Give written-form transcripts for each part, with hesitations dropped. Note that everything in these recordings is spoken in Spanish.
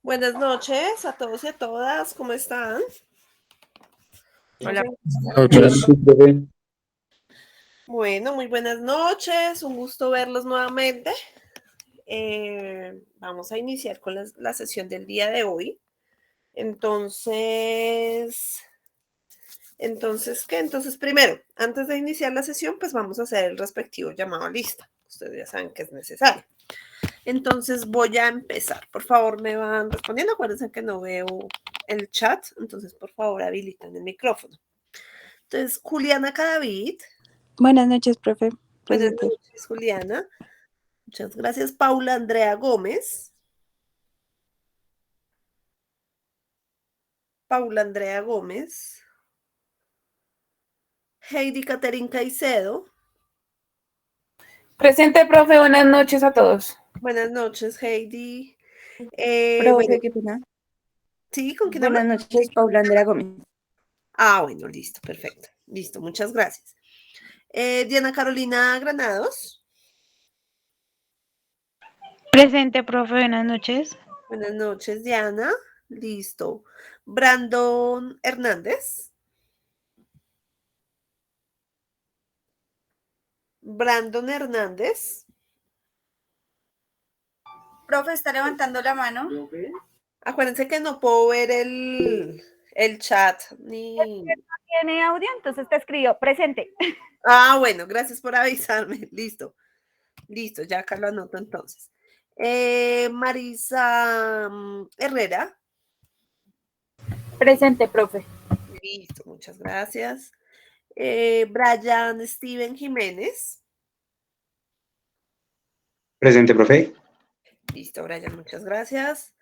Buenas noches a todos y a todas, ¿cómo están? Hola. Noches. Bueno, muy buenas noches, un gusto verlos nuevamente. Vamos a iniciar con la sesión del día de hoy. Entonces, ¿qué? Entonces, primero, antes de iniciar la sesión, pues vamos a hacer el respectivo llamado a lista. Ustedes ya saben que es necesario. Entonces, voy a empezar. Por favor, me van respondiendo. Acuérdense que no veo el chat, entonces, por favor, habiliten el micrófono. Entonces, Juliana Cadavid. Buenas noches, profe. Buenas Presente. noches, Juliana. Muchas gracias. Paula Andrea Gómez. Paula Andrea Gómez. Heidi Catherine Caicedo. Presente, profe. Buenas noches a todos. Buenas noches, Heidi. Profe, Bueno, qué pena. ¿sí? ¿Con quién hablo? Buenas noches, Paula Andrea Gómez. Ah, bueno, listo, perfecto. Listo, muchas gracias. Diana Carolina Granados. Presente, profe, buenas noches. Buenas noches, Diana. Listo. Brandon Hernández. Brandon Hernández. Profe, está levantando la mano. Acuérdense que no puedo ver el chat ni... Tiene audio, entonces te escribió presente. Ah, bueno, gracias por avisarme. Listo, listo, ya acá lo anoto entonces. Marisa Herrera. Presente, profe. Listo, muchas gracias. Brian Steven Jiménez. Presente, profe. Listo, Brian, muchas gracias.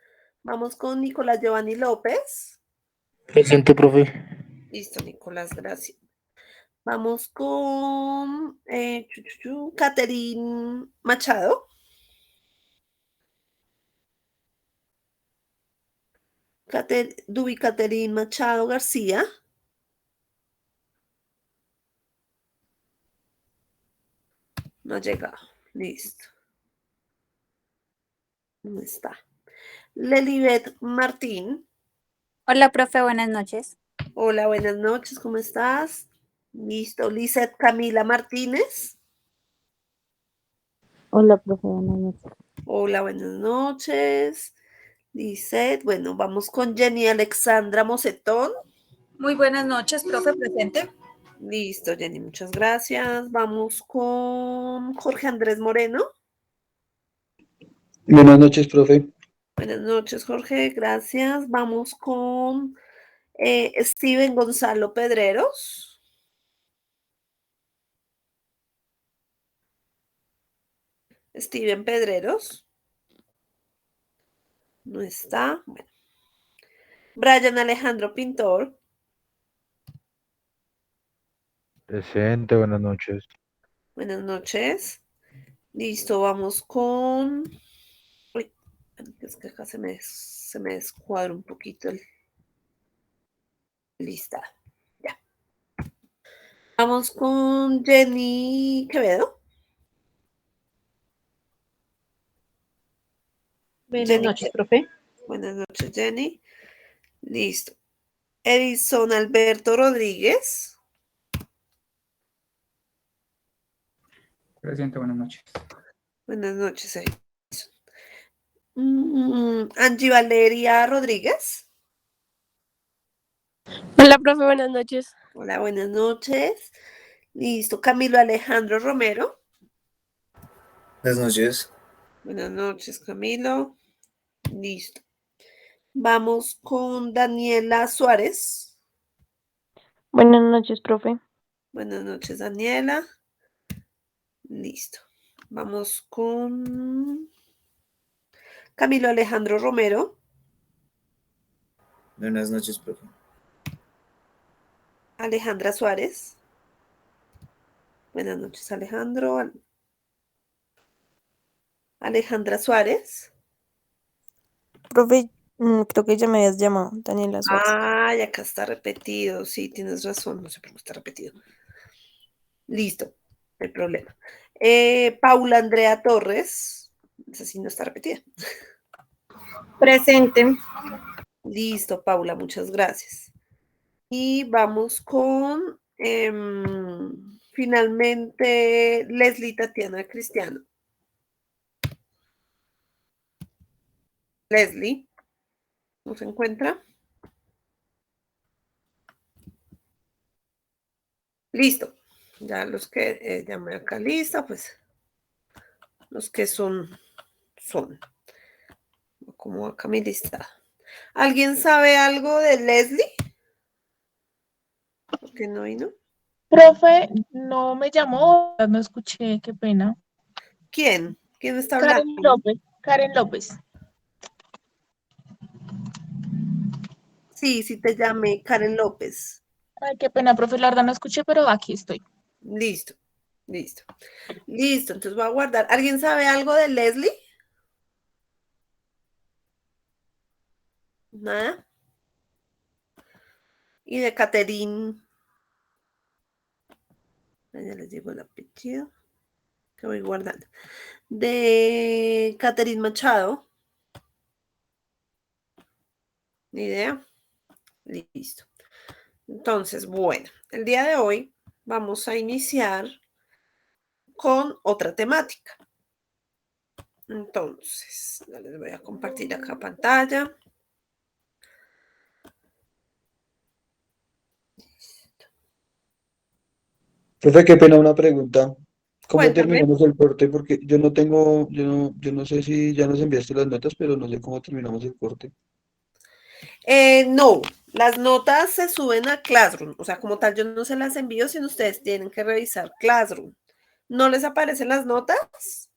Vamos con Nicolás Giovanni López. Presente, profe. Listo, Nicolás, gracias. Vamos con Catherine Machado. Dubi Catherine Machado García. No ha llegado. Listo. No está. Lelibet Martín. Hola, profe, buenas noches. Hola, buenas noches, ¿cómo estás? Listo. Lizeth Camila Martínez. Hola, profe, buenas noches. Hola, buenas noches. Lizeth, bueno, vamos con Jenny Alexandra Mocetón. Muy buenas noches, profe, presente. Listo, Jenny, muchas gracias. Vamos con Jorge Andrés Moreno. Buenas noches, profe. Buenas noches, Jorge, gracias. Vamos con Steven Gonzalo Pedreros. Steven Pedreros. No está. Bueno. Brian Alejandro Pintor. Presente, buenas noches. Buenas noches. Listo, vamos con... Uy, es que acá se me descuadra un poquito el lista. Ya. Vamos con Jenny Quevedo. Buenas noches, profe. Buenas noches, Jenny. Listo. Edison Alberto Rodríguez. Presente, buenas noches. Buenas noches, Edison. Angie Valeria Rodríguez. Hola, profe, buenas noches. Hola, buenas noches. Listo. Camilo Alejandro Romero. Buenas noches. Buenas noches, Camilo. Listo. Vamos con Daniela Suárez. Buenas noches, profe. Buenas noches, Daniela. Listo. Vamos con Camilo Alejandro Romero. Buenas noches, profe. Alejandra Suárez. Buenas noches, Alejandro. Alejandra Suárez. Profe, creo que ya me habías llamado, Daniela Suárez. Ah, ya acá está repetido. Sí, tienes razón. No sé por qué está repetido. Listo. No hay problema. Paula Andrea Torres. Esa sí no está repetida. Presente. Listo, Paula. Muchas gracias. Y vamos con, finalmente, Leslie Tatiana Cristiano. Leslie, ¿no se encuentra? Listo. Ya los que llamé acá lista, pues los que son. Como acá mi lista. ¿Alguien sabe algo de Leslie? ¿Por qué no vino? Profe, no me llamó, no escuché, qué pena. ¿Quién? ¿Quién está hablando? Karen López, Karen López. Sí, te llamé Karen López. Ay, qué pena, profe, la verdad no escuché, pero aquí estoy. Listo. Entonces voy a guardar. ¿Alguien sabe algo de Leslie? Nada. Y de Catherine. Ya les digo el apellido que voy guardando. De Catherine Machado. Ni idea. Listo. Entonces, bueno, el día de hoy vamos a iniciar con otra temática. Entonces, ya les voy a compartir acá pantalla. Profe, qué pena una pregunta. ¿Cómo Cuéntame. terminamos el corte? Porque yo no tengo, yo no sé si ya nos enviaste las notas, pero no sé cómo terminamos el corte. No, las notas se suben a Classroom, o sea, como tal, yo no se las envío, sino ustedes tienen que revisar Classroom. ¿No les aparecen las notas?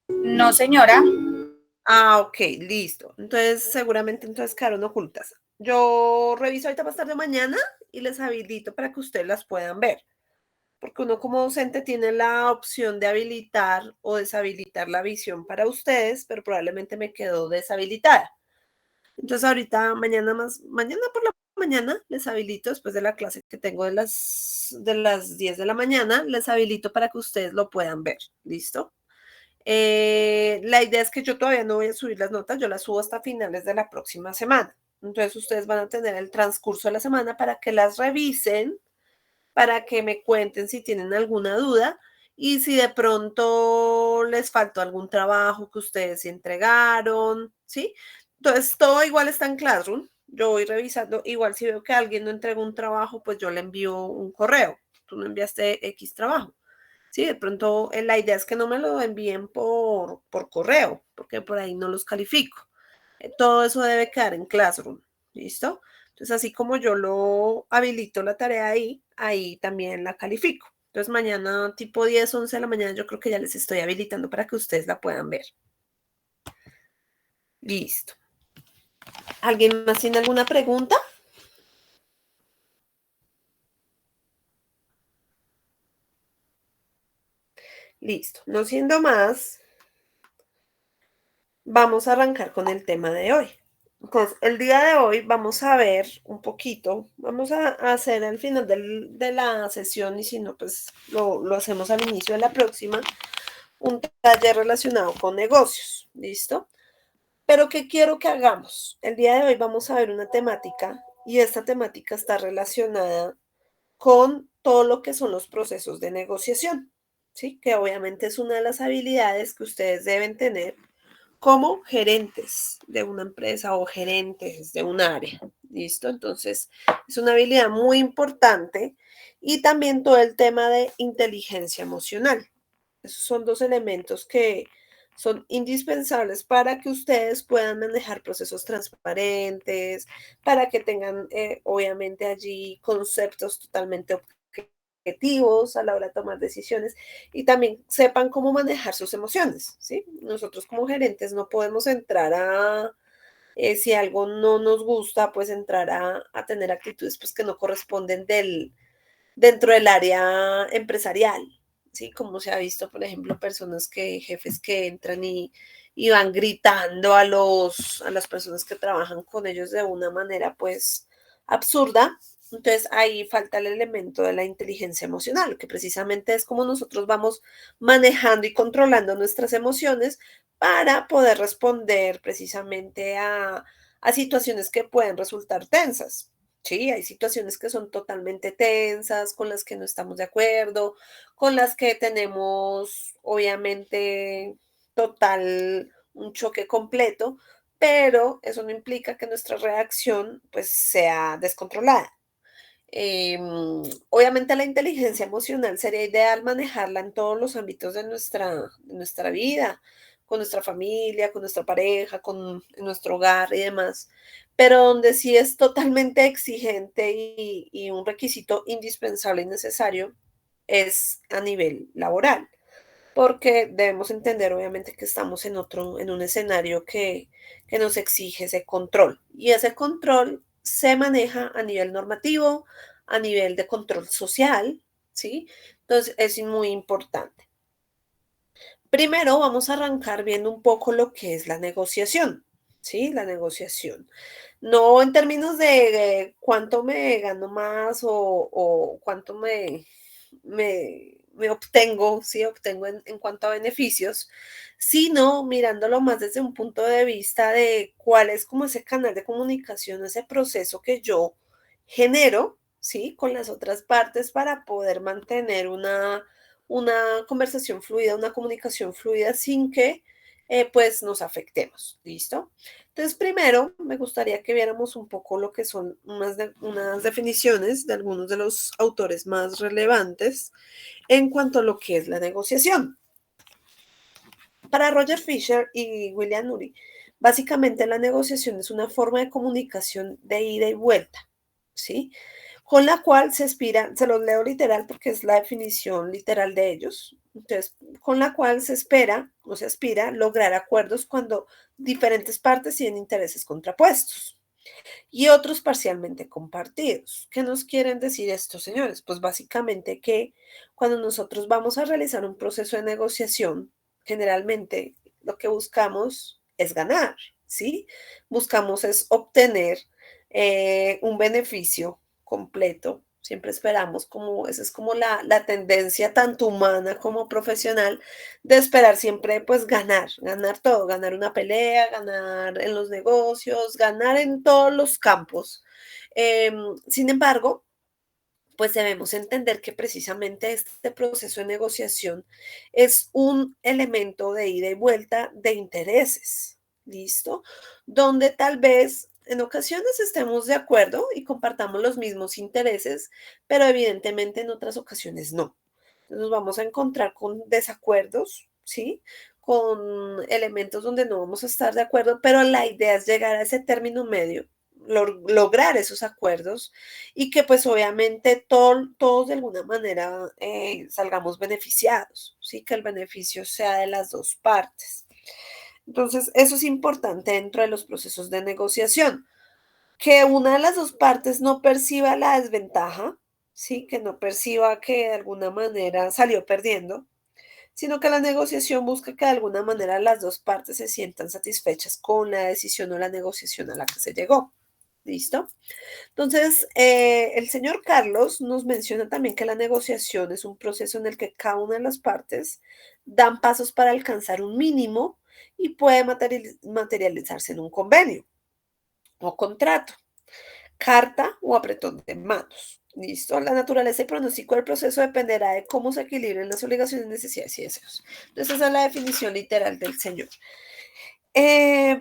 No, señora. Ah, ok, listo. Entonces, seguramente entonces quedaron ocultas. Yo reviso ahorita más tarde o mañana y les habilito para que ustedes las puedan ver. Porque uno como docente tiene la opción de habilitar o deshabilitar la visión para ustedes, pero probablemente me quedó deshabilitada. Entonces ahorita, mañana por la mañana, les habilito después de la clase que tengo de las 10 de la mañana, les habilito para que ustedes lo puedan ver. ¿Listo? La idea es que yo todavía no voy a subir las notas, yo las subo hasta finales de la próxima semana. Entonces ustedes van a tener el transcurso de la semana para que las revisen, para que me cuenten si tienen alguna duda y si de pronto les faltó algún trabajo que ustedes entregaron, ¿sí? Entonces todo igual está en Classroom. Yo voy revisando, igual si veo que alguien no entregó un trabajo, pues yo le envío un correo. Tú no enviaste X trabajo. Sí, de pronto la idea es que no me lo envíen por correo, porque por ahí no los califico. Todo eso debe quedar en Classroom, ¿listo? Entonces, así como yo lo habilito la tarea ahí también la califico. Entonces, mañana tipo 10, 11 de la mañana, yo creo que ya les estoy habilitando para que ustedes la puedan ver. Listo. ¿Alguien más tiene alguna pregunta? Listo. No siendo más, vamos a arrancar con el tema de hoy. Entonces, el día de hoy vamos a ver un poquito, vamos a hacer al final de la sesión y si no, pues lo hacemos al inicio de la próxima, un taller relacionado con negocios, ¿listo? Pero ¿qué quiero que hagamos? El día de hoy vamos a ver una temática y esta temática está relacionada con todo lo que son los procesos de negociación, ¿sí? Que obviamente es una de las habilidades que ustedes deben tener como gerentes de una empresa o gerentes de un área. ¿Listo? Entonces, es una habilidad muy importante y también todo el tema de inteligencia emocional. Esos son dos elementos que son indispensables para que ustedes puedan manejar procesos transparentes, para que tengan, obviamente, allí conceptos totalmente objetivos a la hora de tomar decisiones y también sepan cómo manejar sus emociones, ¿sí? Nosotros como gerentes no podemos entrar si algo no nos gusta, pues entrar a tener actitudes pues, que no corresponden dentro del área empresarial, ¿sí? Como se ha visto, por ejemplo, jefes que entran y van gritando a las personas que trabajan con ellos de una manera, pues, absurda. Entonces, ahí falta el elemento de la inteligencia emocional, que precisamente es como nosotros vamos manejando y controlando nuestras emociones para poder responder precisamente a situaciones que pueden resultar tensas. Sí, hay situaciones que son totalmente tensas, con las que no estamos de acuerdo, con las que tenemos, obviamente, un choque completo, pero eso no implica que nuestra reacción, pues, sea descontrolada. Obviamente la inteligencia emocional sería ideal manejarla en todos los ámbitos de nuestra vida, con nuestra familia, con nuestra pareja, en nuestro hogar y demás, pero donde sí es totalmente exigente y un requisito indispensable y necesario es a nivel laboral, porque debemos entender obviamente que estamos en un escenario que nos exige ese control y ese control se maneja a nivel normativo, a nivel de control social, ¿sí? Entonces es muy importante. Primero vamos a arrancar viendo un poco lo que es la negociación, ¿sí? La negociación. No en términos de cuánto me gano más o cuánto me obtengo, ¿sí? Obtengo en cuanto a beneficios, sino mirándolo más desde un punto de vista de cuál es como ese canal de comunicación, ese proceso que yo genero, ¿sí? Con las otras partes para poder mantener una conversación fluida, una comunicación fluida sin que pues nos afectemos, ¿listo? Entonces, primero me gustaría que viéramos un poco lo que son unas definiciones de algunos de los autores más relevantes en cuanto a lo que es la negociación. Para Roger Fisher y William Ury, Básicamente la negociación es una forma de comunicación de ida y vuelta, ¿sí? Con la cual se aspira, se los leo literal porque es la definición literal de ellos, entonces, con la cual se espera o se aspira lograr acuerdos cuando diferentes partes tienen intereses contrapuestos y otros parcialmente compartidos. ¿Qué nos quieren decir estos señores? Pues básicamente que cuando nosotros vamos a realizar un proceso de negociación, generalmente lo que buscamos es ganar, ¿sí? Buscamos es obtener un beneficio completo. Siempre esperamos como, esa es como la tendencia tanto humana como profesional de esperar siempre pues ganar todo, ganar una pelea, ganar en los negocios, ganar en todos los campos. Sin embargo, pues debemos entender que precisamente este proceso de negociación es un elemento de ida y vuelta de intereses, ¿listo? Donde tal vez en ocasiones estemos de acuerdo y compartamos los mismos intereses, pero evidentemente en otras ocasiones no. Nos vamos a encontrar con desacuerdos, ¿sí? Con elementos donde no vamos a estar de acuerdo, pero la idea es llegar a ese término medio, lograr esos acuerdos y que pues obviamente todos de alguna manera salgamos beneficiados, ¿sí? Que el beneficio sea de las dos partes. Entonces, eso es importante dentro de los procesos de negociación, que una de las dos partes no perciba la desventaja, ¿sí? Que no perciba que de alguna manera salió perdiendo, sino que la negociación busca que de alguna manera las dos partes se sientan satisfechas con la decisión o la negociación a la que se llegó. ¿Listo? Entonces, el señor Carlos nos menciona también que la negociación es un proceso en el que cada una de las partes dan pasos para alcanzar un mínimo y puede materializarse en un convenio o contrato, carta o apretón de manos. ¿Listo? La naturaleza y pronóstico del proceso dependerá de cómo se equilibren las obligaciones, necesidades y deseos. Entonces, esa es la definición literal del señor.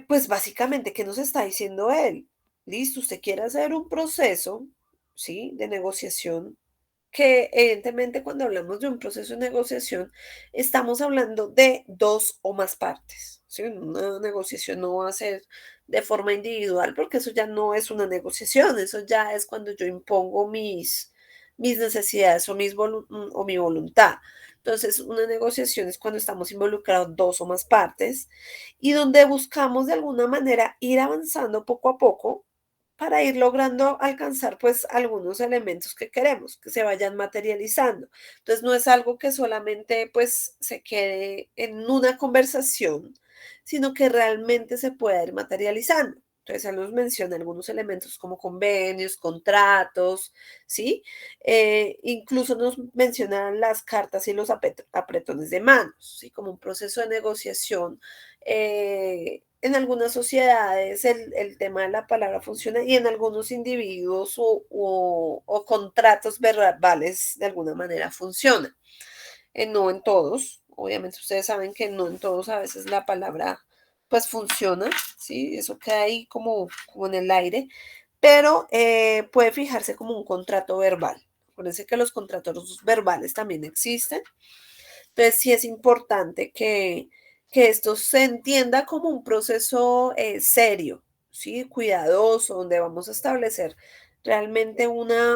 Pues básicamente, ¿qué nos está diciendo él? Listo, usted quiere hacer un proceso, ¿sí? De negociación, que evidentemente cuando hablamos de un proceso de negociación, estamos hablando de dos o más partes, ¿sí? Una negociación no va a ser de forma individual, porque eso ya no es una negociación, eso ya es cuando yo impongo mis necesidades o o mi voluntad. Entonces, una negociación es cuando estamos involucrados dos o más partes y donde buscamos de alguna manera ir avanzando poco a poco para ir logrando alcanzar pues algunos elementos que queremos, que se vayan materializando. Entonces, no es algo que solamente pues se quede en una conversación, sino que realmente se pueda ir materializando. Entonces, él nos menciona algunos elementos como convenios, contratos, ¿sí? Incluso nos mencionan las cartas y los apretones de manos, ¿sí? Como un proceso de negociación. En algunas sociedades el tema de la palabra funciona y en algunos individuos o contratos verbales de alguna manera funciona. No en todos, obviamente ustedes saben que no en todos a veces la palabra pues funciona, ¿sí? Eso queda ahí como en el aire, pero puede fijarse como un contrato verbal. Acuérdense que los contratos verbales también existen. Entonces sí es importante que esto se entienda como un proceso serio, ¿sí? Cuidadoso, donde vamos a establecer realmente unos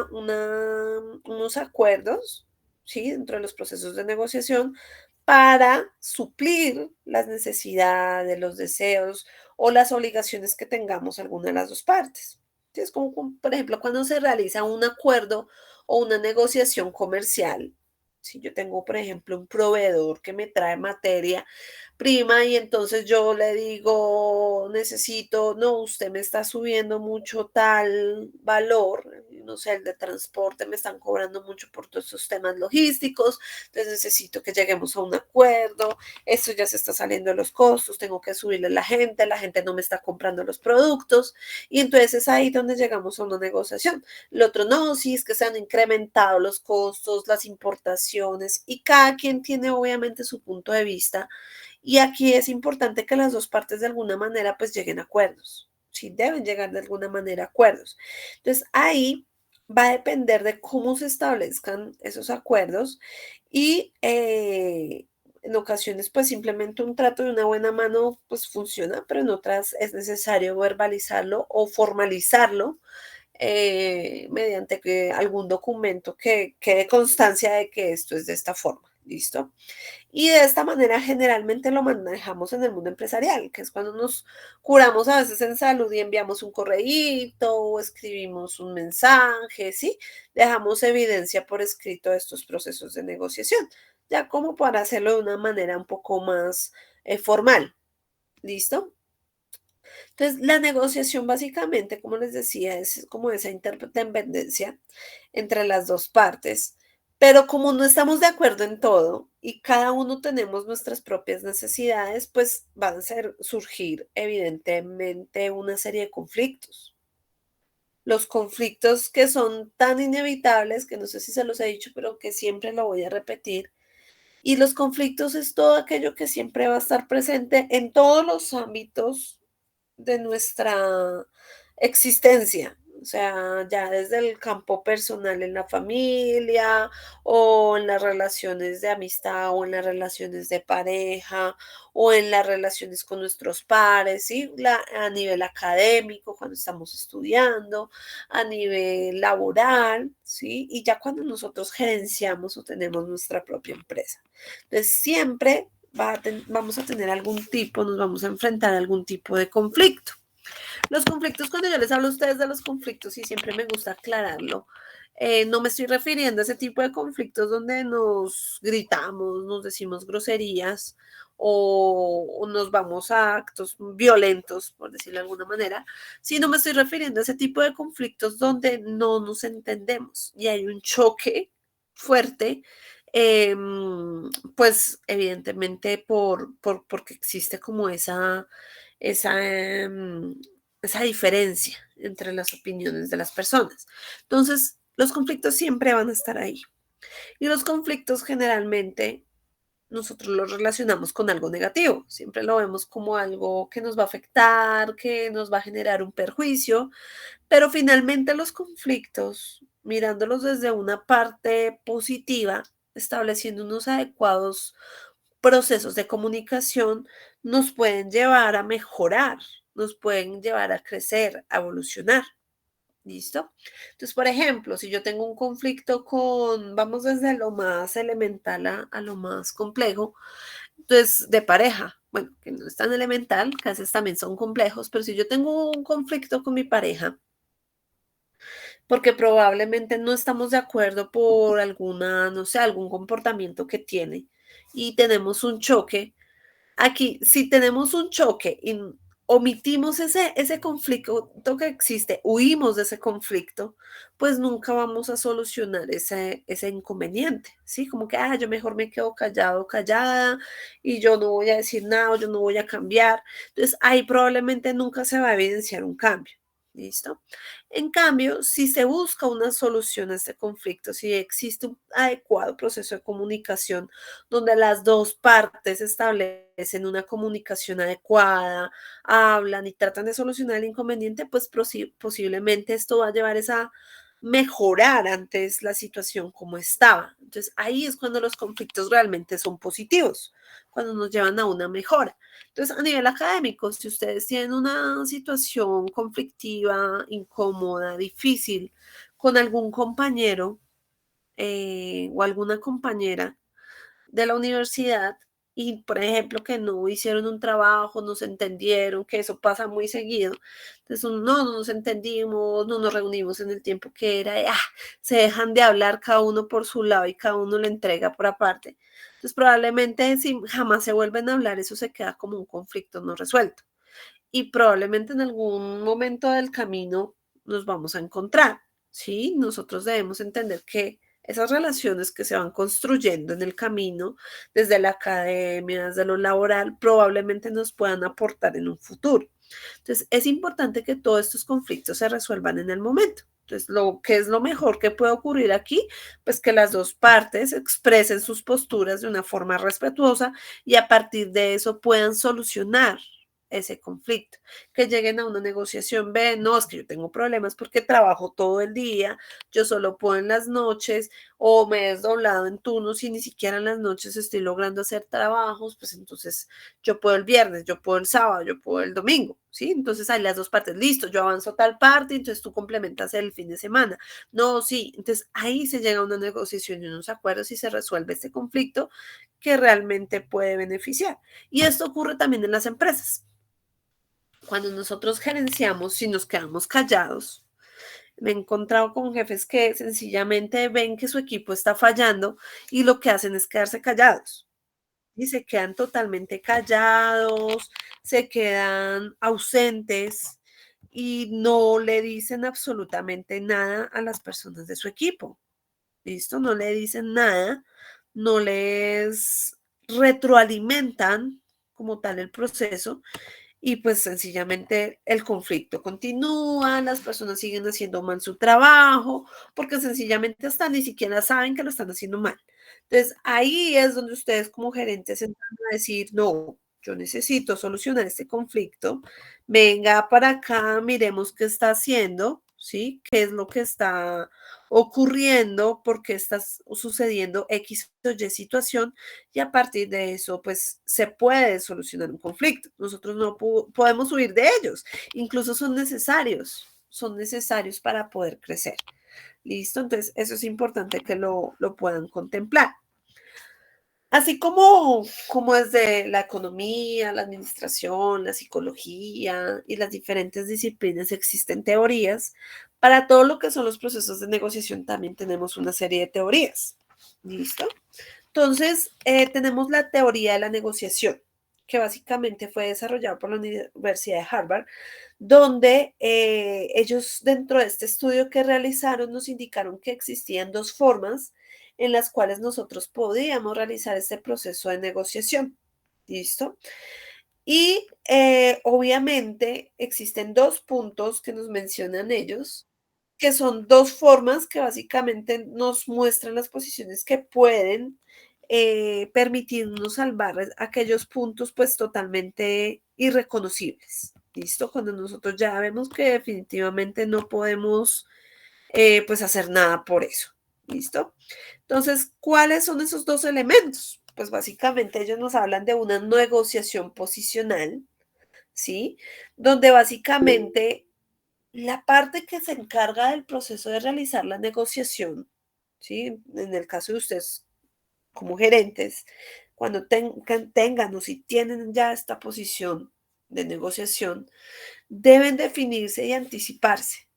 acuerdos, ¿sí? Dentro de los procesos de negociación para suplir las necesidades, los deseos o las obligaciones que tengamos alguna de las dos partes. ¿Sí? Es como, por ejemplo, cuando se realiza un acuerdo o una negociación comercial. Si yo tengo, por ejemplo, un proveedor que me trae materia prima y entonces yo le digo, necesito, no, usted me está subiendo mucho tal valor, no sé, el de transporte me están cobrando mucho por todos estos temas logísticos, entonces necesito que lleguemos a un acuerdo, esto ya se está saliendo de los costos, tengo que subirle a la gente no me está comprando los productos y entonces es ahí donde llegamos a una negociación. El otro no, sí, es que se han incrementado los costos, las importaciones y cada quien tiene obviamente su punto de vista y aquí es importante que las dos partes de alguna manera pues lleguen a acuerdos, sí, deben llegar de alguna manera a acuerdos. Entonces ahí va a depender de cómo se establezcan esos acuerdos y En ocasiones, pues simplemente un trato de una buena mano, pues funciona, pero en otras es necesario verbalizarlo o formalizarlo mediante algún documento que quede constancia de que esto es de esta forma. ¿Listo? Y de esta manera generalmente lo manejamos en el mundo empresarial, que es cuando nos curamos a veces en salud y enviamos un correíto o escribimos un mensaje, ¿sí? Dejamos evidencia por escrito de estos procesos de negociación, ya como para hacerlo de una manera un poco más formal. ¿Listo? Entonces, la negociación básicamente, como les decía, es como esa interdependencia entre las dos partes, pero como no estamos de acuerdo en todo y cada uno tenemos nuestras propias necesidades, pues van a surgir evidentemente una serie de conflictos. Los conflictos que son tan inevitables, que no sé si se los he dicho, pero que siempre lo voy a repetir. Y los conflictos es todo aquello que siempre va a estar presente en todos los ámbitos de nuestra existencia, o sea, ya desde el campo personal en la familia o en las relaciones de amistad o en las relaciones de pareja o en las relaciones con nuestros pares, ¿sí? A nivel académico, cuando estamos estudiando, a nivel laboral, ¿sí? Y ya cuando nosotros gerenciamos o tenemos nuestra propia empresa. Entonces, siempre vamos a tener nos vamos a enfrentar a algún tipo de conflicto. Los conflictos, cuando yo les hablo a ustedes de los conflictos, y siempre me gusta aclararlo, no me estoy refiriendo a ese tipo de conflictos donde nos gritamos, nos decimos groserías o nos vamos a actos violentos, por decirlo de alguna manera, sino me estoy refiriendo a ese tipo de conflictos donde no nos entendemos y hay un choque fuerte, pues evidentemente porque existe como esa diferencia entre las opiniones de las personas. Entonces, los conflictos siempre van a estar ahí. Y los conflictos generalmente nosotros los relacionamos con algo negativo. Siempre lo vemos como algo que nos va a afectar, que nos va a generar un perjuicio. Pero finalmente los conflictos, mirándolos desde una parte positiva, estableciendo unos adecuados procesos de comunicación, nos pueden llevar a mejorar, nos pueden llevar a crecer, a evolucionar. ¿Listo? Entonces, por ejemplo, si yo tengo un conflicto vamos desde lo más elemental a lo más complejo, entonces de pareja, bueno, que no es tan elemental, que a veces también son complejos, pero si yo tengo un conflicto con mi pareja, porque probablemente no estamos de acuerdo por no sé, algún comportamiento que tiene y tenemos un choque. Aquí, si tenemos un choque y omitimos ese conflicto que existe, huimos de ese conflicto, pues nunca vamos a solucionar ese inconveniente, ¿sí? Como que, yo mejor me quedo callado, callada, y yo no voy a decir nada, yo no voy a cambiar. Entonces, ahí probablemente nunca se va a evidenciar un cambio. ¿Listo? En cambio, si se busca una solución a este conflicto, si existe un adecuado proceso de comunicación donde las dos partes establecen una comunicación adecuada, hablan y tratan de solucionar el inconveniente, pues posiblemente esto va a llevar a mejorar antes la situación como estaba. Entonces ahí es cuando los conflictos realmente son positivos, cuando nos llevan a una mejora. Entonces, a nivel académico, si ustedes tienen una situación conflictiva, incómoda, difícil con algún compañero o alguna compañera de la universidad y, por ejemplo, que no hicieron un trabajo, no se entendieron, que eso pasa muy seguido. Entonces, no nos entendimos, no nos reunimos en el tiempo que era, se dejan de hablar cada uno por su lado y cada uno le entrega por aparte. Entonces, probablemente si jamás se vuelven a hablar, eso se queda como un conflicto no resuelto. Y probablemente en algún momento del camino nos vamos a encontrar, ¿sí? Nosotros debemos entender que esas relaciones que se van construyendo en el camino, desde la academia, desde lo laboral, probablemente nos puedan aportar en un futuro. Entonces, es importante que todos estos conflictos se resuelvan en el momento. Entonces, lo que es lo mejor que puede ocurrir aquí, pues que las dos partes expresen sus posturas de una forma respetuosa y a partir de eso puedan solucionar ese conflicto, que lleguen a una negociación, ven, no, es que yo tengo problemas porque trabajo todo el día, yo solo puedo en las noches o me he desdoblado en turnos y ni siquiera en las noches estoy logrando hacer trabajos, pues entonces yo puedo el viernes, yo puedo el sábado, yo puedo el domingo, ¿sí? Entonces hay las dos partes, listo, yo avanzo tal parte, entonces tú complementas el fin de semana. No, sí, entonces ahí se llega a una negociación y unos acuerdos y se resuelve este conflicto que realmente puede beneficiar. Y esto ocurre también en las empresas. Cuando nosotros gerenciamos, si nos quedamos callados, me he encontrado con jefes que sencillamente ven que su equipo está fallando y lo que hacen es quedarse callados. Y se quedan totalmente callados, se quedan ausentes y no le dicen absolutamente nada a las personas de su equipo. ¿Listo? No le dicen nada, no les retroalimentan como tal el proceso y pues sencillamente el conflicto continúa, las personas siguen haciendo mal su trabajo porque sencillamente hasta ni siquiera saben que lo están haciendo mal. Entonces ahí es donde ustedes como gerentes entran a decir, no, yo necesito solucionar este conflicto, venga para acá, miremos qué está haciendo, ¿sí? ¿Qué es lo que está ocurriendo? ¿Por qué está sucediendo X o Y situación? Y a partir de eso, pues se puede solucionar un conflicto. Nosotros no podemos huir de ellos, incluso son necesarios para poder crecer. ¿Listo? Entonces, eso es importante que lo puedan contemplar. Así como desde la economía, la administración, la psicología y las diferentes disciplinas existen teorías, para todo lo que son los procesos de negociación también tenemos una serie de teorías. ¿Listo? Entonces, tenemos la teoría de la negociación, que básicamente fue desarrollada por la Universidad de Harvard, donde ellos dentro de este estudio que realizaron nos indicaron que existían dos formas en las cuales nosotros podíamos realizar este proceso de negociación. ¿Listo? Y obviamente existen dos puntos que nos mencionan ellos, que son dos formas que básicamente nos muestran las posiciones que pueden permitirnos salvar aquellos puntos pues totalmente irreconocibles. ¿Listo? Cuando nosotros ya vemos que definitivamente no podemos pues hacer nada por eso. ¿Listo? Entonces, ¿cuáles son esos dos elementos? Pues básicamente ellos nos hablan de una negociación posicional, ¿sí? Donde básicamente la parte que se encarga del proceso de realizar la negociación, ¿sí? En el caso de ustedes como gerentes, cuando tengan o si tienen ya esta posición de negociación, deben definirse y anticiparse,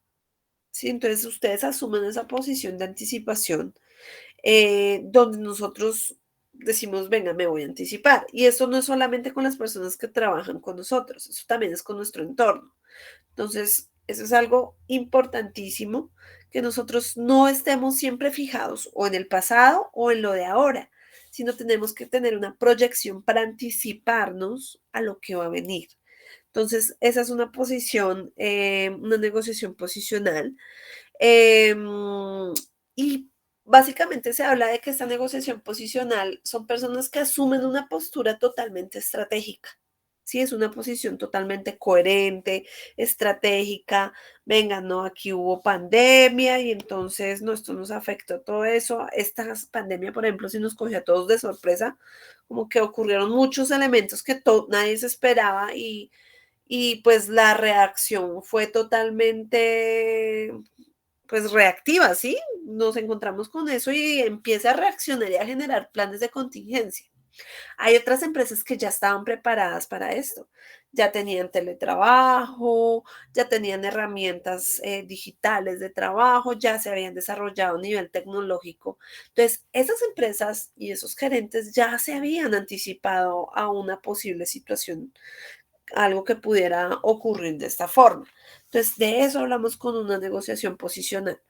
¿sí? Entonces ustedes asumen esa posición de anticipación donde nosotros decimos, venga, me voy a anticipar. Y esto no es solamente con las personas que trabajan con nosotros, eso también es con nuestro entorno. Entonces, eso es algo importantísimo, que nosotros no estemos siempre fijados o en el pasado o en lo de ahora, sino tenemos que tener una proyección para anticiparnos a lo que va a venir. Entonces, esa es una posición, una negociación posicional. Y básicamente se habla de que esta negociación posicional son personas que asumen una postura totalmente estratégica. Sí, es una posición totalmente coherente, estratégica. Venga, no, aquí hubo pandemia y entonces no, esto nos afectó todo eso. Esta pandemia, por ejemplo, sí nos cogió a todos de sorpresa, como que ocurrieron muchos elementos que nadie se esperaba y pues la reacción fue totalmente pues reactiva, ¿sí? Nos encontramos con eso y empieza a reaccionar y a generar planes de contingencia. Hay otras empresas que ya estaban preparadas para esto, ya tenían teletrabajo, ya tenían herramientas digitales de trabajo, ya se habían desarrollado a nivel tecnológico. Entonces, esas empresas y esos gerentes ya se habían anticipado a una posible situación, algo que pudiera ocurrir de esta forma. Entonces, de eso hablamos con una negociación posicional.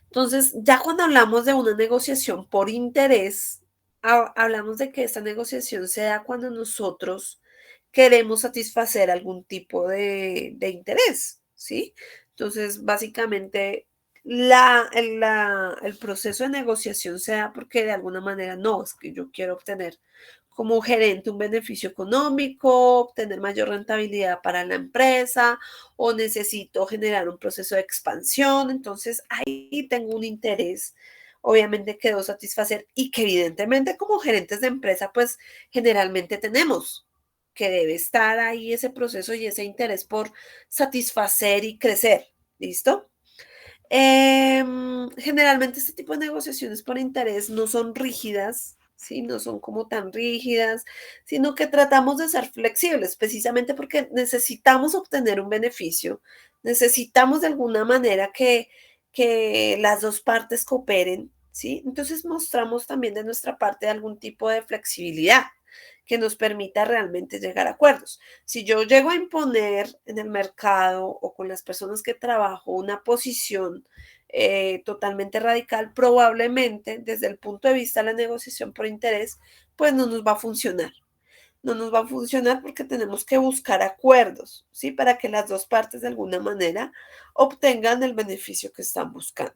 Entonces, ya cuando hablamos de una negociación por interés, hablamos de que esta negociación se da cuando nosotros queremos satisfacer algún tipo de interés, ¿sí? Entonces, básicamente, el proceso de negociación se da porque de alguna manera no, es que yo quiero obtener como gerente un beneficio económico, obtener mayor rentabilidad para la empresa o necesito generar un proceso de expansión. Entonces ahí tengo un interés, obviamente que debo satisfacer y que evidentemente como gerentes de empresa pues generalmente tenemos, que debe estar ahí ese proceso y ese interés por satisfacer y crecer. ¿Listo? Generalmente este tipo de negociaciones por interés no son rígidas, ¿sí? No son como tan rígidas, sino que tratamos de ser flexibles, precisamente porque necesitamos obtener un beneficio, necesitamos de alguna manera que las dos partes cooperen, ¿sí? Entonces mostramos también de nuestra parte algún tipo de flexibilidad que nos permita realmente llegar a acuerdos. Si yo llego a imponer en el mercado o con las personas que trabajo una posición totalmente radical, probablemente desde el punto de vista de la negociación por interés, pues no nos va a funcionar. No nos va a funcionar porque tenemos que buscar acuerdos, ¿sí? Para que las dos partes de alguna manera obtengan el beneficio que están buscando.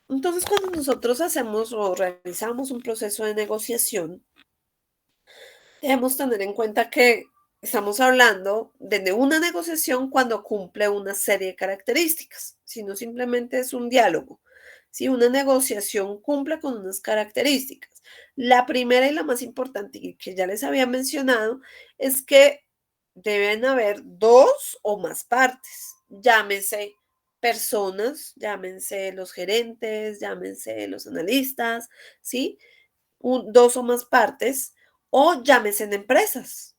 Entonces, cuando nosotros hacemos o realizamos un proceso de negociación, debemos tener en cuenta que estamos hablando de una negociación cuando cumple una serie de características, si no simplemente es un diálogo. Si una negociación cumple con unas características. La primera y la más importante, y que ya les había mencionado, es que deben haber dos o más partes. Llámese personas, llámense los gerentes, llámense los analistas, ¿sí? Dos o más partes, o llámese en empresas.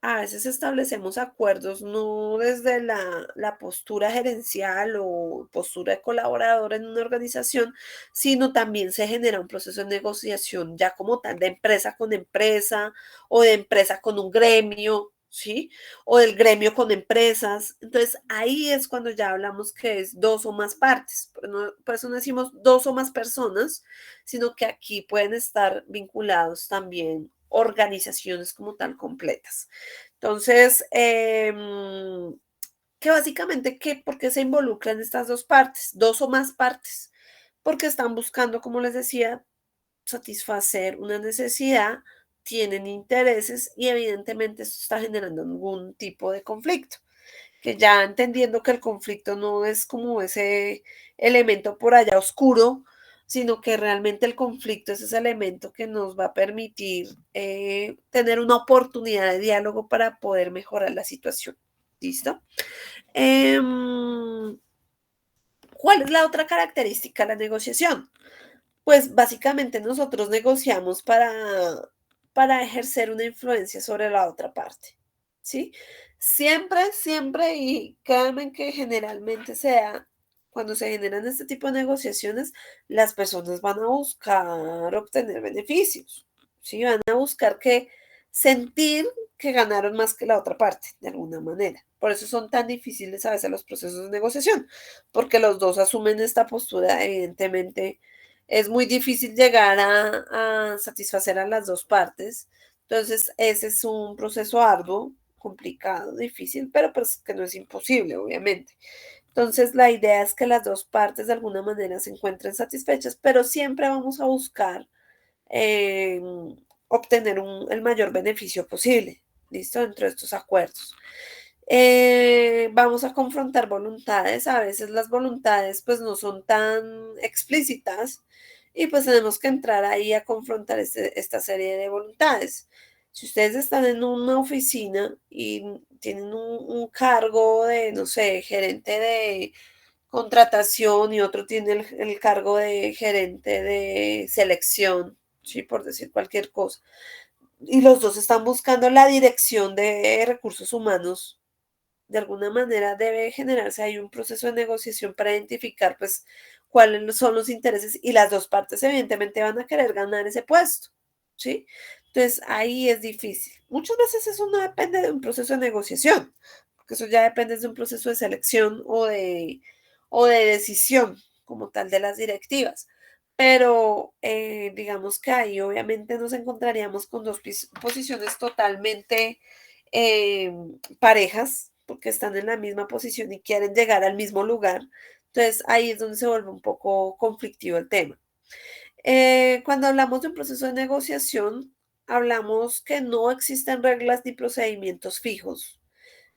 A veces establecemos acuerdos no desde la postura gerencial o postura de colaborador en una organización, sino también se genera un proceso de negociación ya como tal, de empresa con empresa o de empresa con un gremio, ¿sí? O del gremio con empresas. Entonces ahí es cuando ya hablamos que es dos o más partes. Por eso no decimos dos o más personas, sino que aquí pueden estar vinculados también organizaciones como tal completas. Entonces, que básicamente, ¿por qué se involucran estas dos partes? Dos o más partes, porque están buscando, como les decía, satisfacer una necesidad, tienen intereses y evidentemente esto está generando algún tipo de conflicto, que ya entendiendo que el conflicto no es como ese elemento por allá oscuro, sino que realmente el conflicto es ese elemento que nos va a permitir tener una oportunidad de diálogo para poder mejorar la situación. ¿Listo? ¿Cuál es la otra característica de la negociación? Pues básicamente nosotros negociamos para ejercer una influencia sobre la otra parte, ¿sí? Siempre, siempre, y créanme que generalmente cuando se generan este tipo de negociaciones, las personas van a buscar obtener beneficios, ¿sí? Van a buscar sentir que ganaron más que la otra parte, de alguna manera. Por eso son tan difíciles a veces los procesos de negociación, porque los dos asumen esta postura, evidentemente es muy difícil llegar a satisfacer a las dos partes. Entonces, ese es un proceso arduo, complicado, difícil, pero pues que no es imposible, obviamente. Entonces, la idea es que las dos partes de alguna manera se encuentren satisfechas, pero siempre vamos a buscar eh, obtener el mayor beneficio posible, ¿listo? Dentro de estos acuerdos. Vamos a confrontar voluntades. A veces las voluntades pues no son tan explícitas y pues tenemos que entrar ahí a confrontar esta serie de voluntades. Si ustedes están en una oficina y tienen un cargo de, no sé, gerente de contratación y otro tiene el cargo de gerente de selección, ¿sí? Por decir cualquier cosa, y los dos están buscando la dirección de recursos humanos, de alguna manera debe generarse ahí un proceso de negociación para identificar pues cuáles son los intereses y las dos partes evidentemente van a querer ganar ese puesto, ¿sí? Entonces ahí es difícil. Muchas veces eso no depende de un proceso de negociación, porque eso ya depende de un proceso de selección o de decisión como tal de las directivas. Pero digamos que ahí obviamente nos encontraríamos con dos posiciones totalmente parejas, porque están en la misma posición y quieren llegar al mismo lugar. Entonces ahí es donde se vuelve un poco conflictivo el tema. Cuando hablamos de un proceso de negociación, hablamos que no existen reglas ni procedimientos fijos.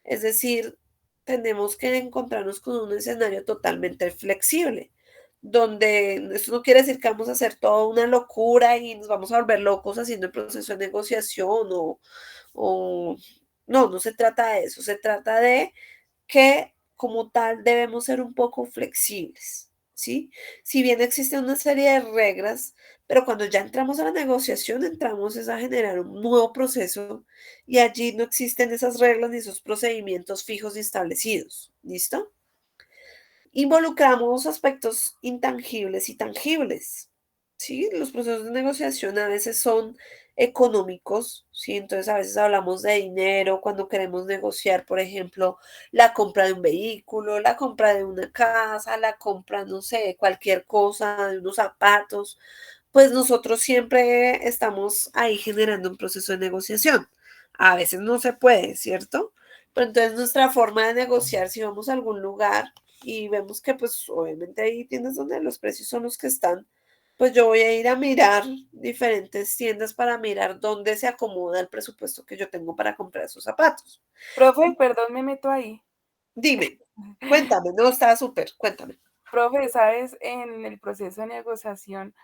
Es decir, tenemos que encontrarnos con un escenario totalmente flexible, donde esto no quiere decir que vamos a hacer toda una locura y nos vamos a volver locos haciendo el proceso de negociación o no, no se trata de eso, se trata de que como tal debemos ser un poco flexibles, ¿sí? Si bien existe una serie de reglas, pero cuando ya entramos a la negociación, entramos es a generar un nuevo proceso y allí no existen esas reglas ni esos procedimientos fijos y establecidos, ¿listo? Involucramos aspectos intangibles y tangibles, ¿sí? Los procesos de negociación a veces son económicos, ¿sí? Entonces a veces hablamos de dinero cuando queremos negociar, por ejemplo, la compra de un vehículo, la compra de una casa, la compra, no sé, cualquier cosa, de unos zapatos, pues nosotros siempre estamos ahí generando un proceso de negociación. A veces no se puede, ¿cierto? Pero entonces nuestra forma de negociar, si vamos a algún lugar y vemos que pues obviamente hay tiendas donde los precios son los que están, pues yo voy a ir a mirar diferentes tiendas para mirar dónde se acomoda el presupuesto que yo tengo para comprar esos zapatos. Profe, perdón, me meto ahí. Dime, cuéntame, no, está súper, cuéntame. Profe, ¿sabes? En el proceso de negociación,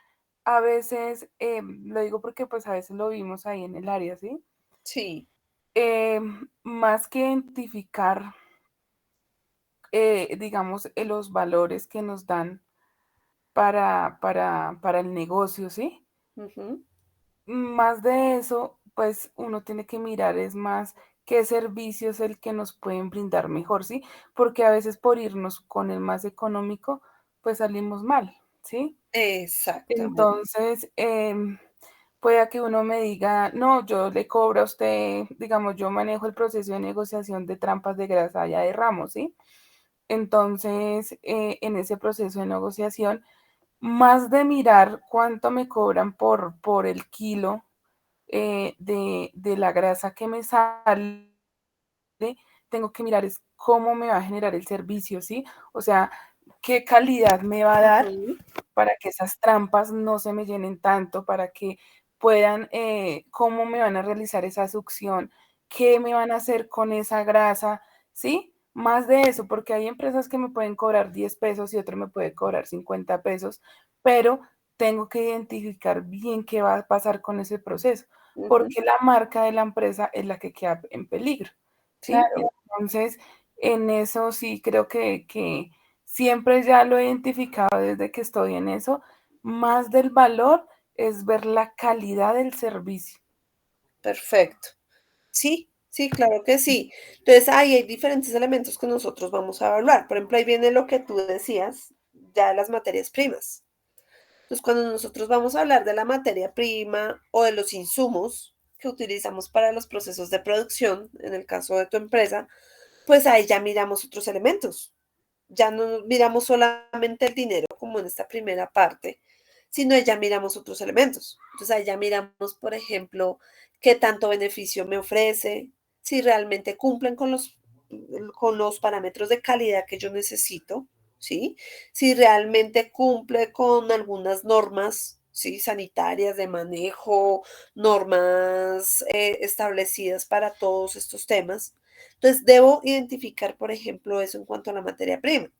a veces, lo digo porque pues a veces lo vimos ahí en el área, ¿sí? Sí. Más que identificar, digamos, los valores que nos dan para el negocio, ¿sí? Ujú. Más de eso, pues uno tiene que mirar es más qué servicio es el que nos pueden brindar mejor, ¿sí? Porque a veces por irnos con el más económico, pues salimos mal, ¿sí? Exactamente. Entonces, pueda que uno me diga, no, yo le cobro a usted, digamos, yo manejo el proceso de negociación de trampas de grasa allá de Ramos, ¿sí? Entonces, en ese proceso de negociación, más de mirar cuánto me cobran por el kilo de la grasa que me sale, tengo que mirar es cómo me va a generar el servicio, ¿sí? O sea, qué calidad me va a dar Ujú. para que esas trampas no se me llenen tanto, para que puedan, cómo me van a realizar esa succión, qué me van a hacer con esa grasa, ¿sí? Más de eso, porque hay empresas que me pueden cobrar 10 pesos y otro me puede cobrar 50 pesos, pero tengo que identificar bien qué va a pasar con ese proceso, Ujú. porque la marca de la empresa es la que queda en peligro, ¿sí? Claro. Entonces, en eso sí creo que siempre ya lo he identificado desde que estoy en eso, más del valor es ver la calidad del servicio. Perfecto. Sí, sí, claro que sí. Entonces, ahí hay diferentes elementos que nosotros vamos a evaluar. Por ejemplo, ahí viene lo que tú decías, ya de las materias primas. Entonces, cuando nosotros vamos a hablar de la materia prima o de los insumos que utilizamos para los procesos de producción, en el caso de tu empresa, pues ahí ya miramos otros elementos. Ya no miramos solamente el dinero como en esta primera parte, sino ya miramos otros elementos. Entonces ahí ya miramos, por ejemplo, qué tanto beneficio me ofrece, si realmente cumplen con los parámetros de calidad que yo necesito, ¿sí? Si realmente cumple con algunas normas, ¿sí? Sanitarias de manejo, normas establecidas para todos estos temas. Entonces, debo identificar, por ejemplo, eso en cuanto a la materia prima,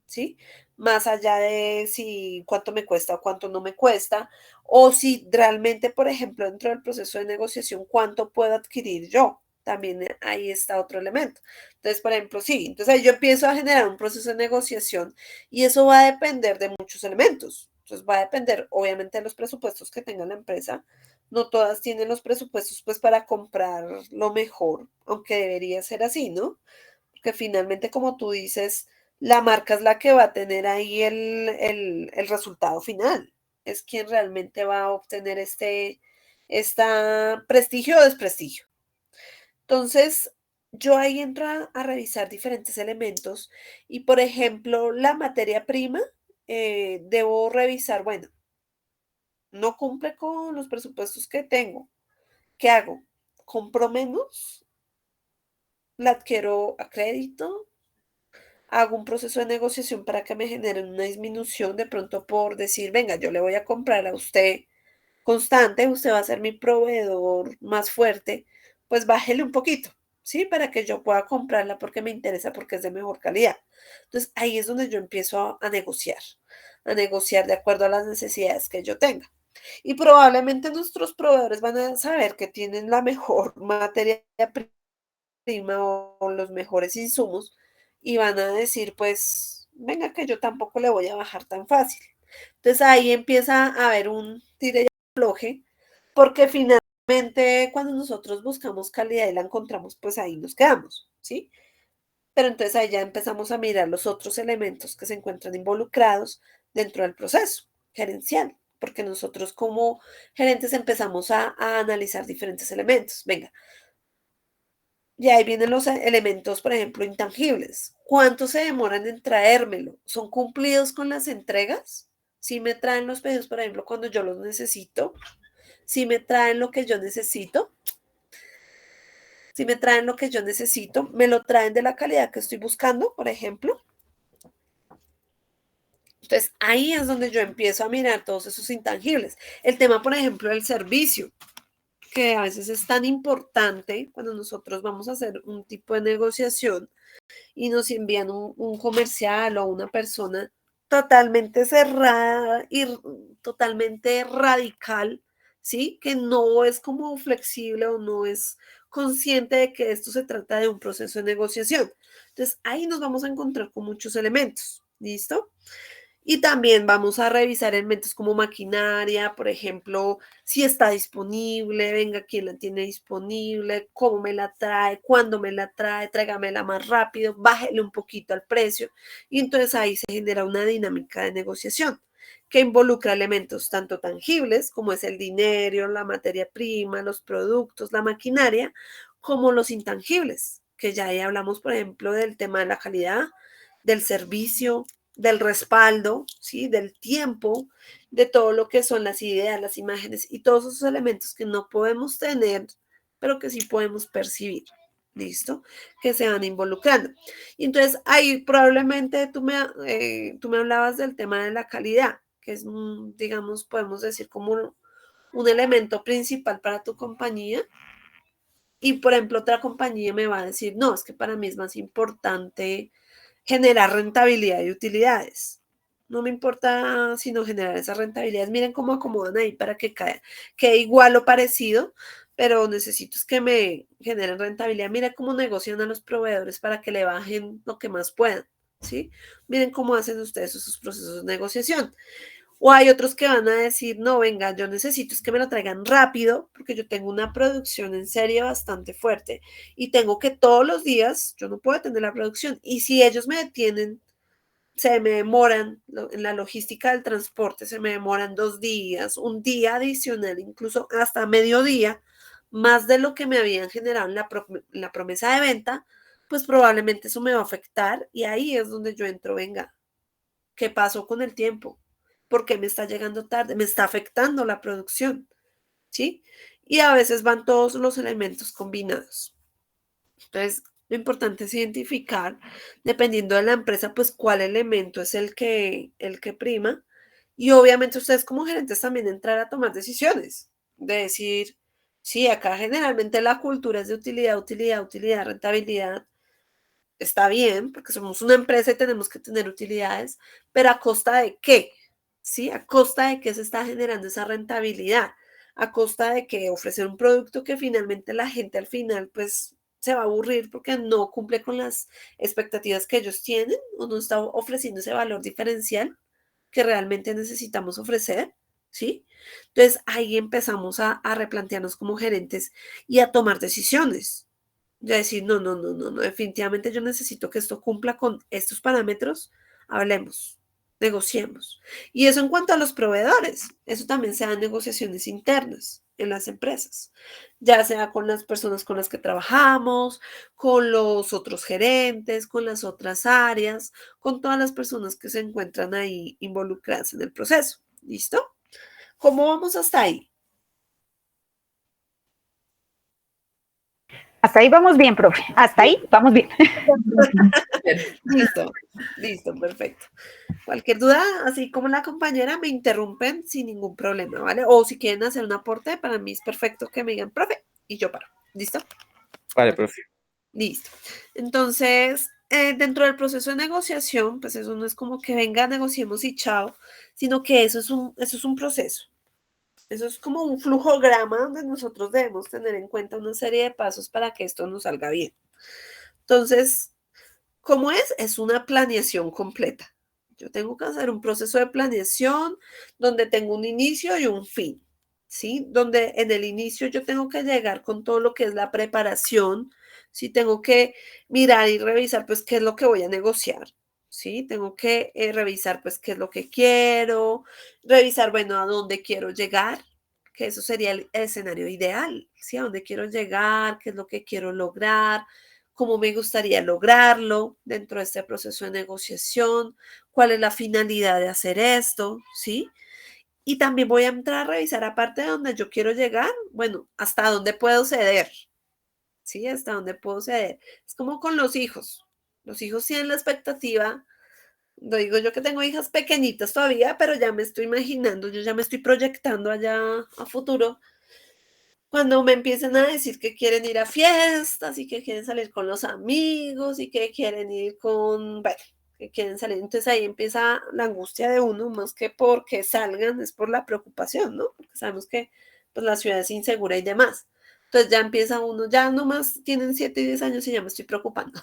¿sí? Más allá de si cuánto me cuesta o cuánto no me cuesta, o si realmente, por ejemplo, dentro del proceso de negociación, cuánto puedo adquirir yo. También ahí está otro elemento. Entonces, por ejemplo, sí, entonces ahí yo empiezo a generar un proceso de negociación y eso va a depender de muchos elementos. Entonces, va a depender, obviamente, de los presupuestos que tenga la empresa. No todas tienen los presupuestos, pues, para comprar lo mejor, aunque debería ser así, ¿no? Porque finalmente, como tú dices, la marca es la que va a tener ahí el resultado final. Es quien realmente va a obtener esta prestigio o desprestigio. Entonces, yo ahí entro a revisar diferentes elementos y, por ejemplo, la materia prima, debo revisar, bueno, no cumple con los presupuestos que tengo. ¿Qué hago? ¿Compro menos? ¿La adquiero a crédito? hago un proceso de negociación para que me generen una disminución de pronto por decir, venga, yo le voy a comprar a usted constante, usted va a ser mi proveedor más fuerte, pues bájele un poquito, ¿sí? Para que yo pueda comprarla porque me interesa, porque es de mejor calidad. Entonces ahí es donde yo empiezo a negociar de acuerdo a las necesidades que yo tenga. Y probablemente nuestros proveedores van a saber que tienen la mejor materia prima o los mejores insumos y van a decir, pues, venga, que yo tampoco le voy a bajar tan fácil. Entonces ahí empieza a haber un tire y afloje, porque finalmente cuando nosotros buscamos calidad y la encontramos, pues ahí nos quedamos, ¿sí? Pero entonces ahí ya empezamos a mirar los otros elementos que se encuentran involucrados dentro del proceso gerencial, porque nosotros como gerentes empezamos a analizar diferentes elementos. Venga, y ahí vienen los elementos, por ejemplo, intangibles. ¿Cuánto se demoran en traérmelo? ¿Son cumplidos con las entregas? ¿Si me traen los pedidos, por ejemplo, cuando yo los necesito? ¿Si me traen lo que yo necesito? ¿Si me traen lo que yo necesito? ¿Me lo traen de la calidad que estoy buscando, por ejemplo? Entonces, ahí es donde yo empiezo a mirar todos esos intangibles. El tema, por ejemplo, del servicio, que a veces es tan importante cuando nosotros vamos a hacer un tipo de negociación y nos envían un comercial o una persona totalmente cerrada y totalmente radical, ¿sí? Que no es como flexible o no es consciente de que esto se trata de un proceso de negociación. Entonces, ahí nos vamos a encontrar con muchos elementos, ¿listo? Y también vamos a revisar elementos como maquinaria, por ejemplo, si está disponible, venga, quién la tiene disponible, cómo me la trae, cuándo me la trae, tráigamela más rápido, bájele un poquito al precio. Y entonces ahí se genera una dinámica de negociación que involucra elementos tanto tangibles como es el dinero, la materia prima, los productos, la maquinaria, como los intangibles, que ya ahí hablamos, por ejemplo, del tema de la calidad, del servicio, del respaldo, ¿sí? Del tiempo, de todo lo que son las ideas, las imágenes y todos esos elementos que no podemos tener, pero que sí podemos percibir, ¿listo? Que se van involucrando. Y entonces ahí probablemente tú me hablabas del tema de la calidad, que es, digamos, podemos decir como un elemento principal para tu compañía. Y, por ejemplo, otra compañía me va a decir, no, es que para mí es más importante generar rentabilidad y utilidades. No me importa sino generar esas rentabilidades. Miren cómo acomodan ahí para que quede igual o parecido, pero necesito es que me generen rentabilidad. Miren cómo negocian a los proveedores para que le bajen lo que más puedan, ¿sí? Miren cómo hacen ustedes esos procesos de negociación. O hay otros que van a decir, no, venga, yo necesito es que me lo traigan rápido porque yo tengo una producción en serie bastante fuerte y tengo que todos los días, yo no puedo tener la producción. Y si ellos me detienen, se me demoran en la logística del transporte, se me demoran 2 días, un día adicional, incluso hasta mediodía, más de lo que me habían generado en la promesa de venta, pues probablemente eso me va a afectar y ahí es donde yo entro, venga, ¿qué pasó con el tiempo? ¿Por qué me está llegando tarde? Me está afectando la producción, ¿sí? Y a veces van todos los elementos combinados. Entonces, lo importante es identificar, dependiendo de la empresa, pues cuál elemento es el que prima. Y obviamente ustedes como gerentes también entrar a tomar decisiones, de decir, sí, acá generalmente la cultura es de utilidad, utilidad, utilidad, rentabilidad, está bien, porque somos una empresa y tenemos que tener utilidades, pero ¿a costa de qué? ¿Sí? ¿A costa de qué se está generando esa rentabilidad? ¿A costa de que ofrecer un producto que finalmente la gente al final pues se va a aburrir porque no cumple con las expectativas que ellos tienen o no está ofreciendo ese valor diferencial que realmente necesitamos ofrecer? ¿Sí? Entonces ahí empezamos a replantearnos como gerentes y a tomar decisiones. Ya decir, no, no, no, no, no, definitivamente yo necesito que esto cumpla con estos parámetros, hablemos, negociemos. Y eso en cuanto a los proveedores, eso también se da en negociaciones internas en las empresas, ya sea con las personas con las que trabajamos, con los otros gerentes, con las otras áreas, con todas las personas que se encuentran ahí involucradas en el proceso. ¿Listo? ¿Cómo vamos hasta ahí? Hasta ahí vamos bien, profe. Hasta ahí vamos bien. Listo, perfecto. Cualquier duda, así como la compañera, me interrumpen sin ningún problema, ¿vale? O si quieren hacer un aporte, para mí es perfecto que me digan, profe, y yo paro. ¿Listo? Vale, profe. Listo. Entonces, dentro del proceso de negociación, pues eso no es como que venga, negociemos y chao, sino que eso es un proceso. Eso es como un flujograma donde nosotros debemos tener en cuenta una serie de pasos para que esto nos salga bien. Entonces, ¿cómo es? Es una planeación completa. Yo tengo que hacer un proceso de planeación donde tengo un inicio y un fin, ¿sí? Donde en el inicio yo tengo que llegar con todo lo que es la preparación, ¿sí? Tengo que mirar y revisar, pues, qué es lo que voy a negociar, ¿sí? Tengo que revisar, pues, qué es lo que quiero, revisar, bueno, a dónde quiero llegar, que eso sería el escenario ideal, ¿sí? A dónde quiero llegar, qué es lo que quiero lograr, cómo me gustaría lograrlo dentro de este proceso de negociación, cuál es la finalidad de hacer esto, ¿sí? Y también voy a entrar a revisar, aparte de donde yo quiero llegar, bueno, hasta dónde puedo ceder, ¿sí? Hasta dónde puedo ceder. Es como con los hijos. Los hijos tienen la expectativa, lo digo yo que tengo hijas pequeñitas todavía, pero ya me estoy imaginando, yo ya me estoy proyectando allá a futuro cuando me empiecen a decir que quieren ir a fiestas y que quieren salir con los amigos y que quieren ir con, bueno, que quieren salir. Entonces ahí empieza la angustia de uno, más que porque salgan, es por la preocupación, ¿no? Porque sabemos que pues, la ciudad es insegura y demás. Entonces ya empieza uno, ya nomás tienen 7 y 10 años y ya me estoy preocupando,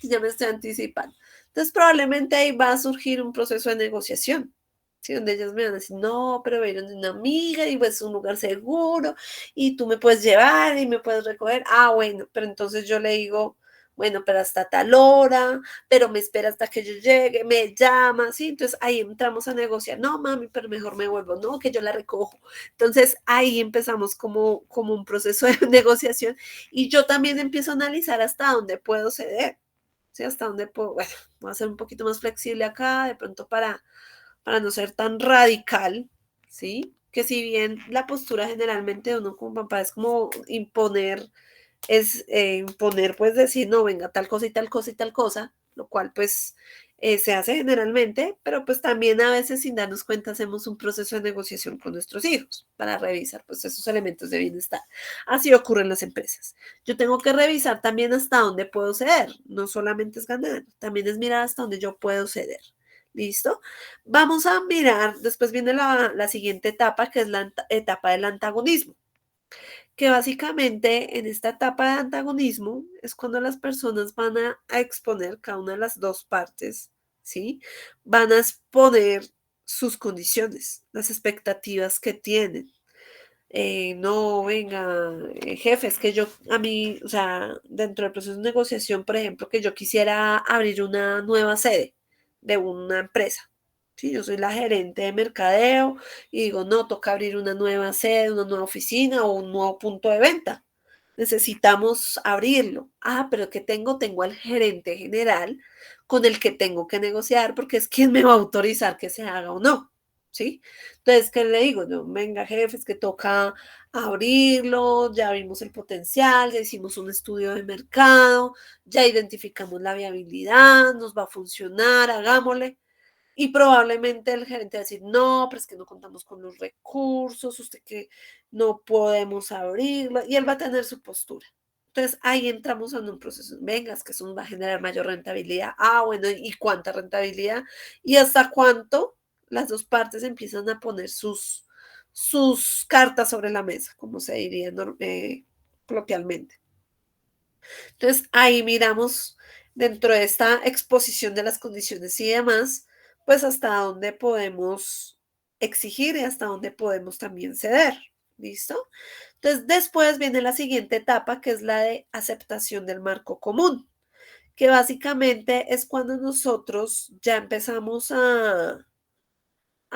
ya me estoy anticipando. Entonces probablemente ahí va a surgir un proceso de negociación. Sí, donde ellos me van a decir, no, pero va a ir donde una amiga y pues es un lugar seguro y tú me puedes llevar y me puedes recoger. Ah, bueno, pero entonces yo le digo, bueno, pero hasta tal hora, pero me espera hasta que yo llegue, me llama, ¿sí? Entonces ahí entramos a negociar, no, mami, pero mejor me vuelvo, no, que yo la recojo. Entonces ahí empezamos como un proceso de negociación y yo también empiezo a analizar hasta dónde puedo ceder, ¿sí? Hasta dónde puedo, bueno, voy a ser un poquito más flexible acá, de pronto para no ser tan radical, ¿sí? Que si bien la postura generalmente de uno como papá es como imponer, imponer, pues decir, no, venga, tal cosa y tal cosa y tal cosa, lo cual pues se hace generalmente, pero pues también a veces sin darnos cuenta hacemos un proceso de negociación con nuestros hijos para revisar pues esos elementos de bienestar. Así ocurre en las empresas. Yo tengo que revisar también hasta dónde puedo ceder, no solamente es ganar, también es mirar hasta dónde yo puedo ceder. ¿Listo? Vamos a mirar, después viene la siguiente etapa, que es la etapa del antagonismo, que básicamente en esta etapa de antagonismo es cuando las personas van a exponer cada una de las dos partes, ¿sí? Van a exponer sus condiciones, las expectativas que tienen. No, venga, jefe, es que yo, a mí, o sea, dentro del proceso de negociación, por ejemplo, que yo quisiera abrir una nueva sede de una empresa. Sí, yo soy la gerente de mercadeo y digo, no, toca abrir una nueva sede, una nueva oficina o un nuevo punto de venta. Necesitamos abrirlo. Ah, pero ¿qué tengo? Tengo al gerente general con el que tengo que negociar porque es quien me va a autorizar que se haga o no. ¿Sí? Entonces, ¿qué le digo? Yo, venga, jefe, es que toca abrirlo, ya vimos el potencial, ya hicimos un estudio de mercado, ya identificamos la viabilidad, nos va a funcionar, hagámosle. Y probablemente el gerente va a decir, no, pero es que no contamos con los recursos, usted que no podemos abrirlo, y él va a tener su postura. Entonces ahí entramos en un proceso, venga, es que eso nos va a generar mayor rentabilidad. Ah, bueno, ¿y cuánta rentabilidad? ¿Y hasta cuánto? Las dos partes empiezan a poner sus cartas sobre la mesa, como se diría coloquialmente. Entonces ahí miramos dentro de esta exposición de las condiciones y demás, pues hasta dónde podemos exigir y hasta dónde podemos también ceder. ¿Listo? Entonces después viene la siguiente etapa, que es la de aceptación del marco común, que básicamente es cuando nosotros ya empezamos a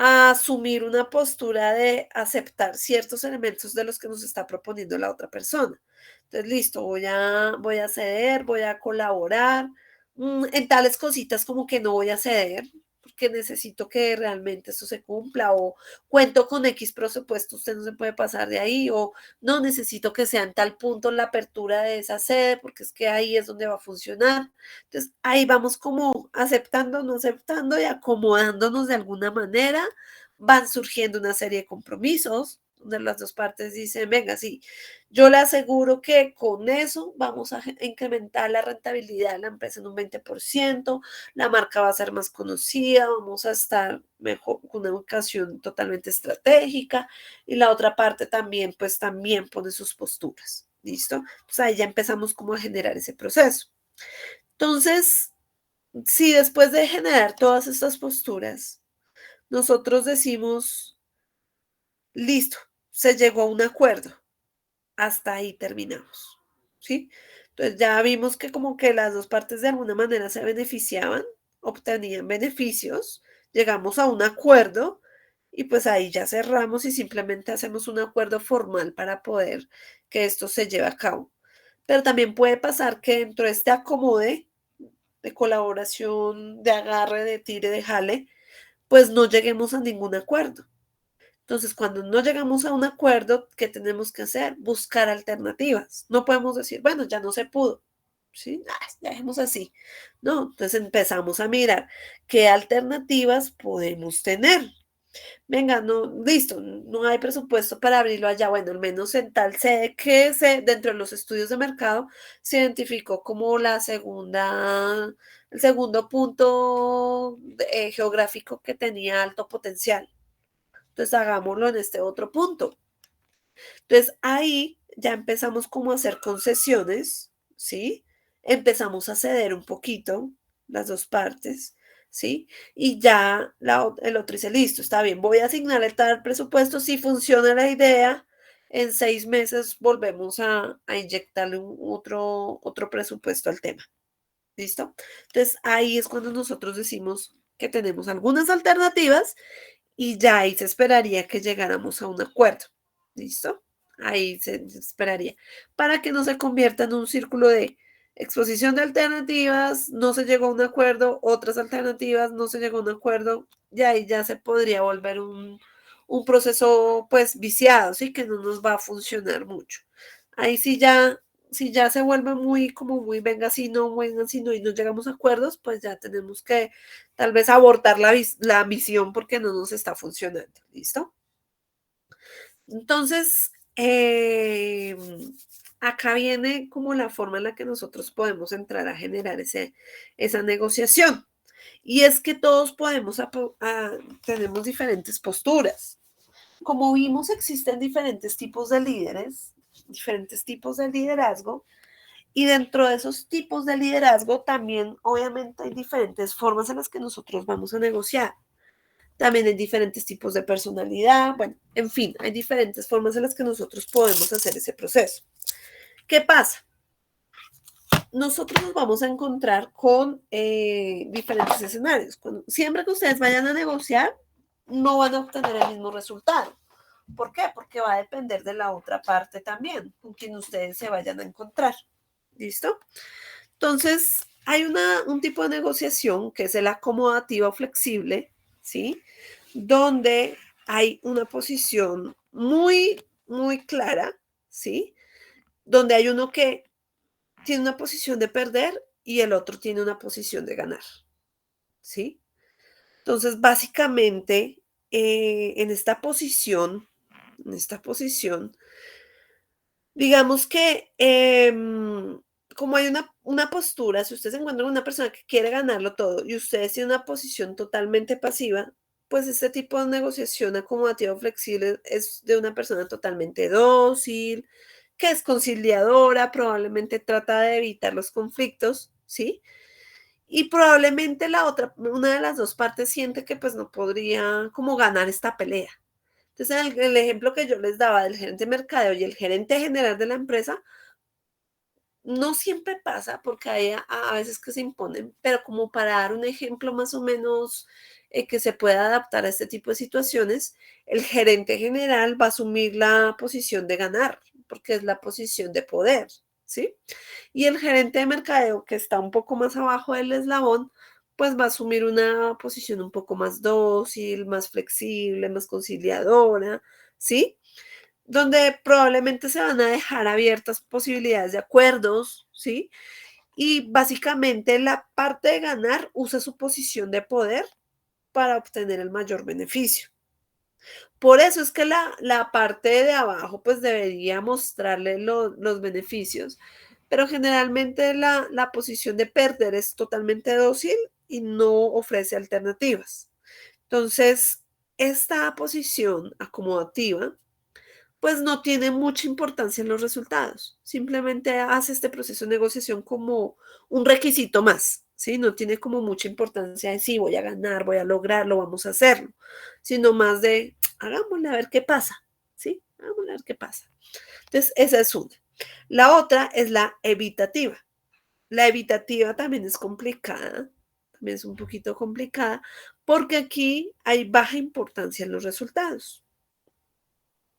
asumir una postura de aceptar ciertos elementos de los que nos está proponiendo la otra persona. Entonces, listo, voy a ceder, voy a colaborar en tales cositas como que no voy a ceder, que necesito que realmente esto se cumpla, o cuento con X presupuesto, usted no se puede pasar de ahí, o no necesito que sea en tal punto la apertura de esa sede, porque es que ahí es donde va a funcionar. Entonces, ahí vamos como aceptando, no aceptando y acomodándonos de alguna manera. Van surgiendo una serie de compromisos donde las dos partes dicen, venga, sí, yo le aseguro que con eso vamos a incrementar la rentabilidad de la empresa en un 20%, la marca va a ser más conocida, vamos a estar mejor con una educación totalmente estratégica, y la otra parte también, pues también pone sus posturas, ¿listo? Pues ahí ya empezamos como a generar ese proceso. Entonces, si después de generar todas estas posturas, nosotros decimos, listo, se llegó a un acuerdo, hasta ahí terminamos, ¿sí? Entonces ya vimos que como que las dos partes de alguna manera se beneficiaban, obtenían beneficios, llegamos a un acuerdo y pues ahí ya cerramos y simplemente hacemos un acuerdo formal para poder que esto se lleve a cabo. Pero también puede pasar que dentro de este acomode de colaboración, de agarre, de tire, de jale, pues no lleguemos a ningún acuerdo. Entonces, cuando no llegamos a un acuerdo, ¿qué tenemos que hacer? Buscar alternativas. No podemos decir, bueno, ya no se pudo, ¿sí? Ya dejemos así. No, entonces empezamos a mirar qué alternativas podemos tener. Venga, no, listo, no hay presupuesto para abrirlo allá. Bueno, al menos en tal sede que dentro de los estudios de mercado se identificó como el segundo punto geográfico que tenía alto potencial. Entonces hagámoslo en este otro punto. Entonces ahí ya empezamos como a hacer concesiones, ¿sí? Empezamos a ceder un poquito las dos partes, ¿sí? Y ya el otro dice, listo, está bien, voy a asignar el tal presupuesto, si funciona la idea, en 6 meses volvemos a inyectarle otro presupuesto al tema, ¿listo? Entonces ahí es cuando nosotros decimos que tenemos algunas alternativas y ya ahí se esperaría que llegáramos a un acuerdo. ¿Listo? Ahí se esperaría. Para que no se convierta en un círculo de exposición de alternativas, no se llegó a un acuerdo, otras alternativas, no se llegó a un acuerdo, y ahí ya se podría volver un proceso pues viciado, ¿sí? Que no nos va a funcionar mucho. Ahí sí ya, si ya se vuelve muy como muy venga si no, y no llegamos a acuerdos, pues ya tenemos que tal vez abortar la misión porque no nos está funcionando. ¿Listo? Entonces, acá viene como la forma en la que nosotros podemos entrar a generar esa negociación. Y es que todos tenemos diferentes posturas. Como vimos, existen diferentes tipos de líderes, diferentes tipos de liderazgo. Y dentro de esos tipos de liderazgo también, obviamente, hay diferentes formas en las que nosotros vamos a negociar. También hay diferentes tipos de personalidad. Bueno, en fin, hay diferentes formas en las que nosotros podemos hacer ese proceso. ¿Qué pasa? Nosotros nos vamos a encontrar con diferentes escenarios. Siempre que ustedes vayan a negociar, no van a obtener el mismo resultado. ¿Por qué? Porque va a depender de la otra parte también, con quien ustedes se vayan a encontrar. ¿Listo? Entonces, hay un tipo de negociación que es el acomodativo flexible, ¿sí? Donde hay una posición muy, muy clara, ¿sí? Donde hay uno que tiene una posición de perder y el otro tiene una posición de ganar, ¿sí? Entonces, básicamente, en esta posición, digamos que como hay una postura, si ustedes encuentran una persona que quiere ganarlo todo y ustedes tienen una posición totalmente pasiva, pues este tipo de negociación acomodativa o flexible es de una persona totalmente dócil, que es conciliadora, probablemente trata de evitar los conflictos, ¿sí? Y probablemente una de las dos partes siente que pues no podría como ganar esta pelea. Entonces, el ejemplo que yo les daba del gerente de mercadeo y el gerente general de la empresa, no siempre pasa porque hay a veces que se imponen, pero como para dar un ejemplo más o menos que se pueda adaptar a este tipo de situaciones, el gerente general va a asumir la posición de ganar, porque es la posición de poder, ¿sí? Y el gerente de mercadeo, que está un poco más abajo del eslabón, pues va a asumir una posición un poco más dócil, más flexible, más conciliadora, ¿sí? Donde probablemente se van a dejar abiertas posibilidades de acuerdos, ¿sí? Y básicamente la parte de ganar usa su posición de poder para obtener el mayor beneficio. Por eso es que la parte de abajo pues debería mostrarle los beneficios, pero generalmente la posición de perder es totalmente dócil y no ofrece alternativas. Entonces, esta posición acomodativa pues no tiene mucha importancia en los resultados. Simplemente hace este proceso de negociación como un requisito más, ¿sí? No tiene como mucha importancia de sí, voy a ganar, voy a lograrlo, vamos a hacerlo, sino más de hagámosle a ver qué pasa, ¿sí? Hagámosle a ver qué pasa. Entonces, esa es una. La otra es la evitativa. La evitativa también es complicada, también es un poquito complicada, porque aquí hay baja importancia en los resultados.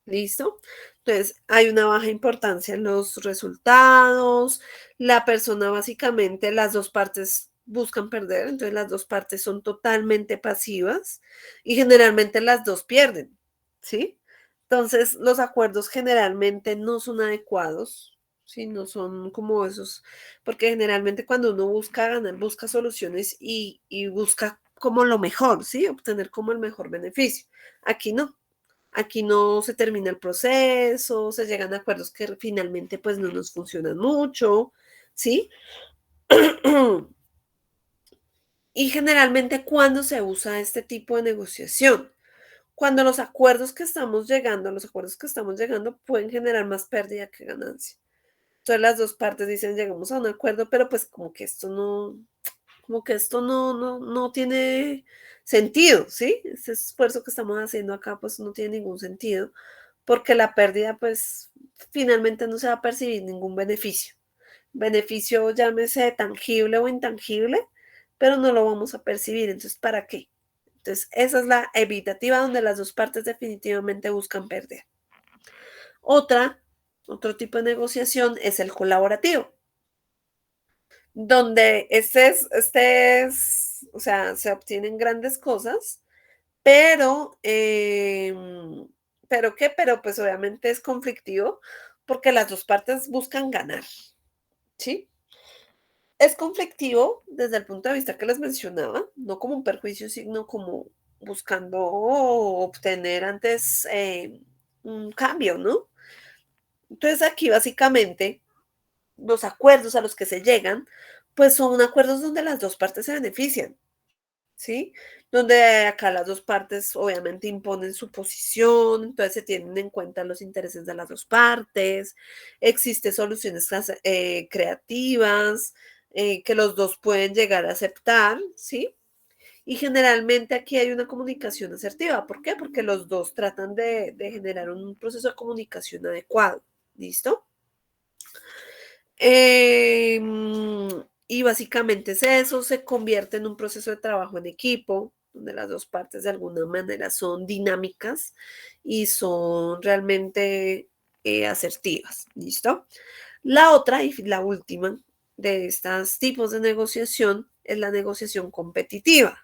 ¿Listo? Entonces, hay una baja importancia en los resultados. La persona básicamente, las dos partes buscan perder, entonces las dos partes son totalmente pasivas y generalmente las dos pierden, ¿sí? Entonces, los acuerdos generalmente no son adecuados, ¿sí? No son como esos, porque generalmente cuando uno busca ganar, busca soluciones y busca como lo mejor, ¿sí? Obtener como el mejor beneficio. Aquí no. Aquí no se termina el proceso, se llegan a acuerdos que finalmente pues no nos funcionan mucho, ¿sí? Y generalmente, ¿cuándo se usa este tipo de negociación? Cuando los acuerdos que estamos llegando pueden generar más pérdida que ganancia. Entonces las dos partes dicen, llegamos a un acuerdo, pero pues como que esto no tiene sentido, ¿sí? Ese esfuerzo que estamos haciendo acá pues no tiene ningún sentido, porque la pérdida pues finalmente no se va a percibir ningún beneficio. Beneficio llámese tangible o intangible, pero no lo vamos a percibir, entonces ¿para qué? Entonces esa es la evitativa donde las dos partes definitivamente buscan perder. Otro tipo de negociación es el colaborativo, donde o sea, se obtienen grandes cosas, pero, ¿pero qué? Pero pues obviamente es conflictivo porque las dos partes buscan ganar, ¿sí? Es conflictivo desde el punto de vista que les mencionaba, no como un perjuicio, sino como buscando obtener antes un cambio, ¿no? Entonces aquí básicamente los acuerdos a los que se llegan, pues son acuerdos donde las dos partes se benefician, ¿sí? Donde acá las dos partes obviamente imponen su posición, entonces se tienen en cuenta los intereses de las dos partes, existen soluciones creativas que los dos pueden llegar a aceptar, ¿sí? Y generalmente aquí hay una comunicación asertiva. ¿Por qué? Porque los dos tratan de generar un proceso de comunicación adecuado, ¿listo? Y básicamente es eso, se convierte en un proceso de trabajo en equipo, donde las dos partes de alguna manera son dinámicas y son realmente asertivas, ¿listo? La otra y la última de estos tipos de negociación es la negociación competitiva.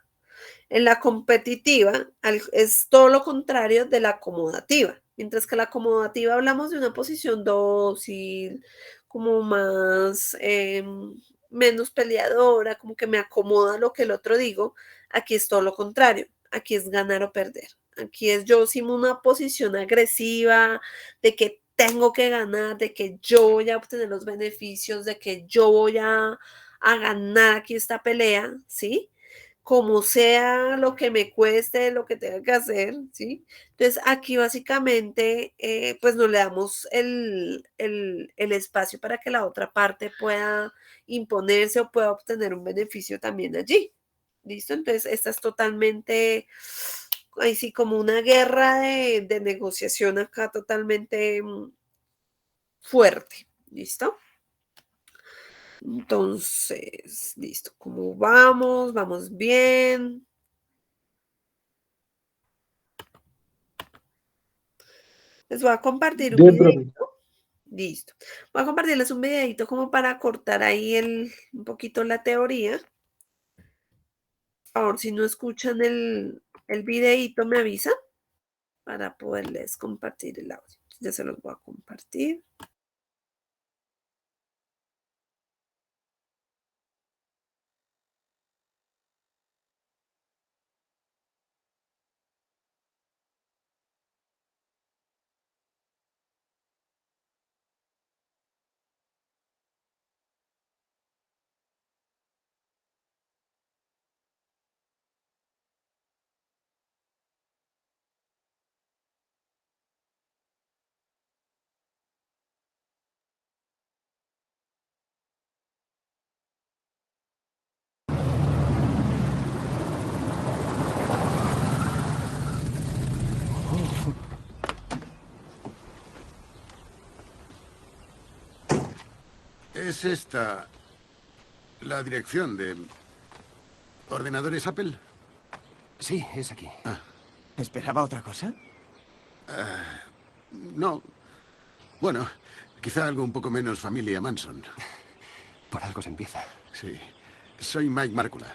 En la competitiva es todo lo contrario de la acomodativa. Mientras que la acomodativa hablamos de una posición dócil, como más, menos peleadora, como que me acomoda lo que el otro digo. Aquí es todo lo contrario. Aquí es ganar o perder. Aquí es yo sin una posición agresiva de que tengo que ganar, de que yo voy a obtener los beneficios, de que yo voy a ganar aquí esta pelea, ¿sí? Como sea lo que me cueste, lo que tenga que hacer, ¿sí? Entonces, aquí básicamente, pues no le damos el espacio para que la otra parte pueda imponerse o pueda obtener un beneficio también allí, ¿listo? Entonces, esta es totalmente, ahí sí, como una guerra de negociación acá totalmente fuerte, ¿listo? Entonces, listo, ¿cómo vamos? ¿Vamos bien? Les voy a compartir un Bien, profe. videito. Listo. Voy a compartirles un videito como para cortar ahí un poquito la teoría. Por favor, si no escuchan el videíto, me avisan para poderles compartir el audio. Ya se los voy a compartir. ¿Es esta la dirección de ordenadores Apple? Sí, es aquí. Ah. ¿Esperaba otra cosa? No. Bueno, quizá algo un poco menos familia Manson. Por algo se empieza. Sí. Soy Mike Márcula.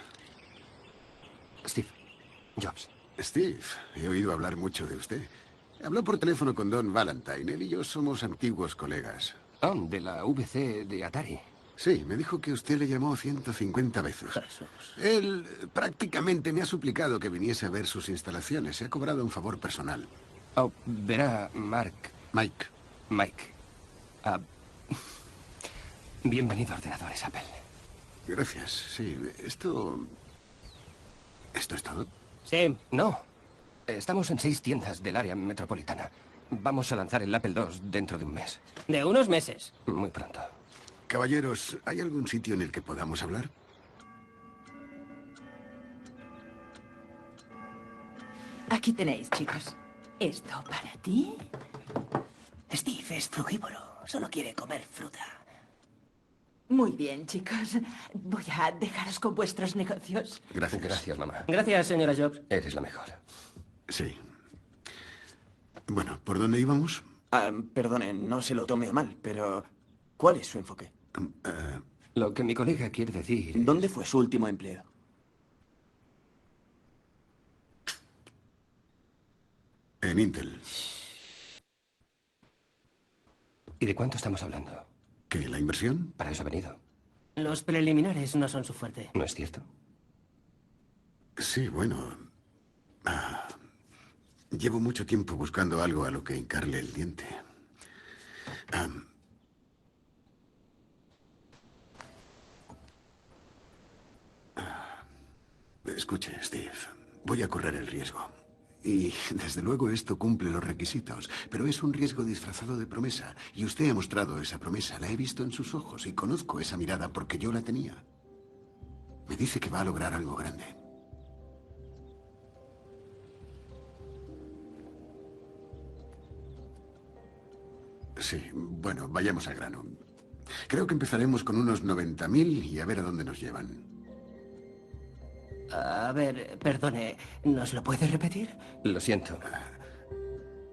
Steve Jobs. Steve, he oído hablar mucho de usted. Habló por teléfono con Don Valentine. Él y yo somos antiguos colegas. Ah, de la VC de Atari. Sí, me dijo que usted le llamó 150 veces. Él prácticamente me ha suplicado que viniese a ver sus instalaciones. Se ha cobrado un favor personal. Oh, verá, Mike. Bienvenido a Ordenadores Apple. Gracias, sí. ¿Esto es todo? Sí. No. Estamos en 6 tiendas del área metropolitana. Vamos a lanzar el Apple II dentro de un mes. ¿De unos meses? Muy pronto. Caballeros, ¿hay algún sitio en el que podamos hablar? Aquí tenéis, chicos. Esto para ti. Steve es frugívoro. Solo quiere comer fruta. Muy bien, chicos. Voy a dejaros con vuestros negocios. Gracias. Gracias, mamá. Gracias, señora Jobs. Eres la mejor. Sí. Bueno, ¿por dónde íbamos? Perdone, no se lo tome a mal, pero ¿cuál es su enfoque? Lo que mi colega quiere decir... ¿Dónde fue su último empleo? En Intel. ¿Y de cuánto estamos hablando? ¿Qué, la inversión? Para eso ha venido. Los preliminares no son su fuerte. ¿No es cierto? Sí, bueno. Llevo mucho tiempo buscando algo a lo que hincarle el diente. Escuche, Steve. Voy a correr el riesgo. Y, desde luego, esto cumple los requisitos. Pero es un riesgo disfrazado de promesa. Y usted ha mostrado esa promesa. La he visto en sus ojos y conozco esa mirada porque yo la tenía. Me dice que va a lograr algo grande. Sí, bueno, vayamos al grano. Creo que empezaremos con unos 90.000 y a ver a dónde nos llevan. A ver, perdone, ¿nos lo puede repetir? Lo siento.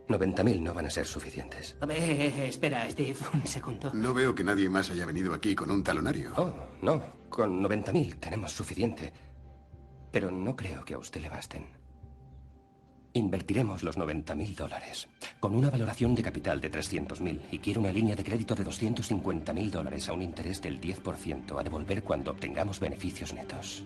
90.000 no van a ser suficientes. A ver, espera, Steve, un segundo. No veo que nadie más haya venido aquí con un talonario. Oh, no. Con 90.000 tenemos suficiente. Pero no creo que a usted le basten. Invertiremos los $90.000 con una valoración de capital de 300.000 y quiero una línea de crédito de $250.000 a un interés del 10% a devolver cuando obtengamos beneficios netos.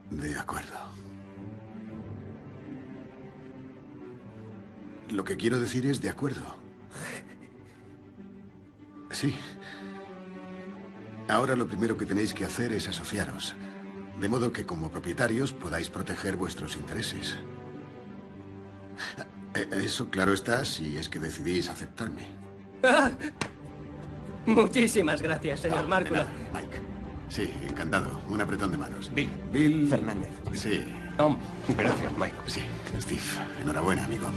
De acuerdo. Lo que quiero decir es de acuerdo. Sí. Ahora lo primero que tenéis que hacer es asociaros. De modo que como propietarios podáis proteger vuestros intereses. Eso claro está si es que decidís aceptarme. ¡Ah! Muchísimas gracias, señor Márcula. Mike. Sí, encantado. Un apretón de manos. Bill Fernández. Sí. Gracias, Mike. Sí, Steve. Enhorabuena, amigo.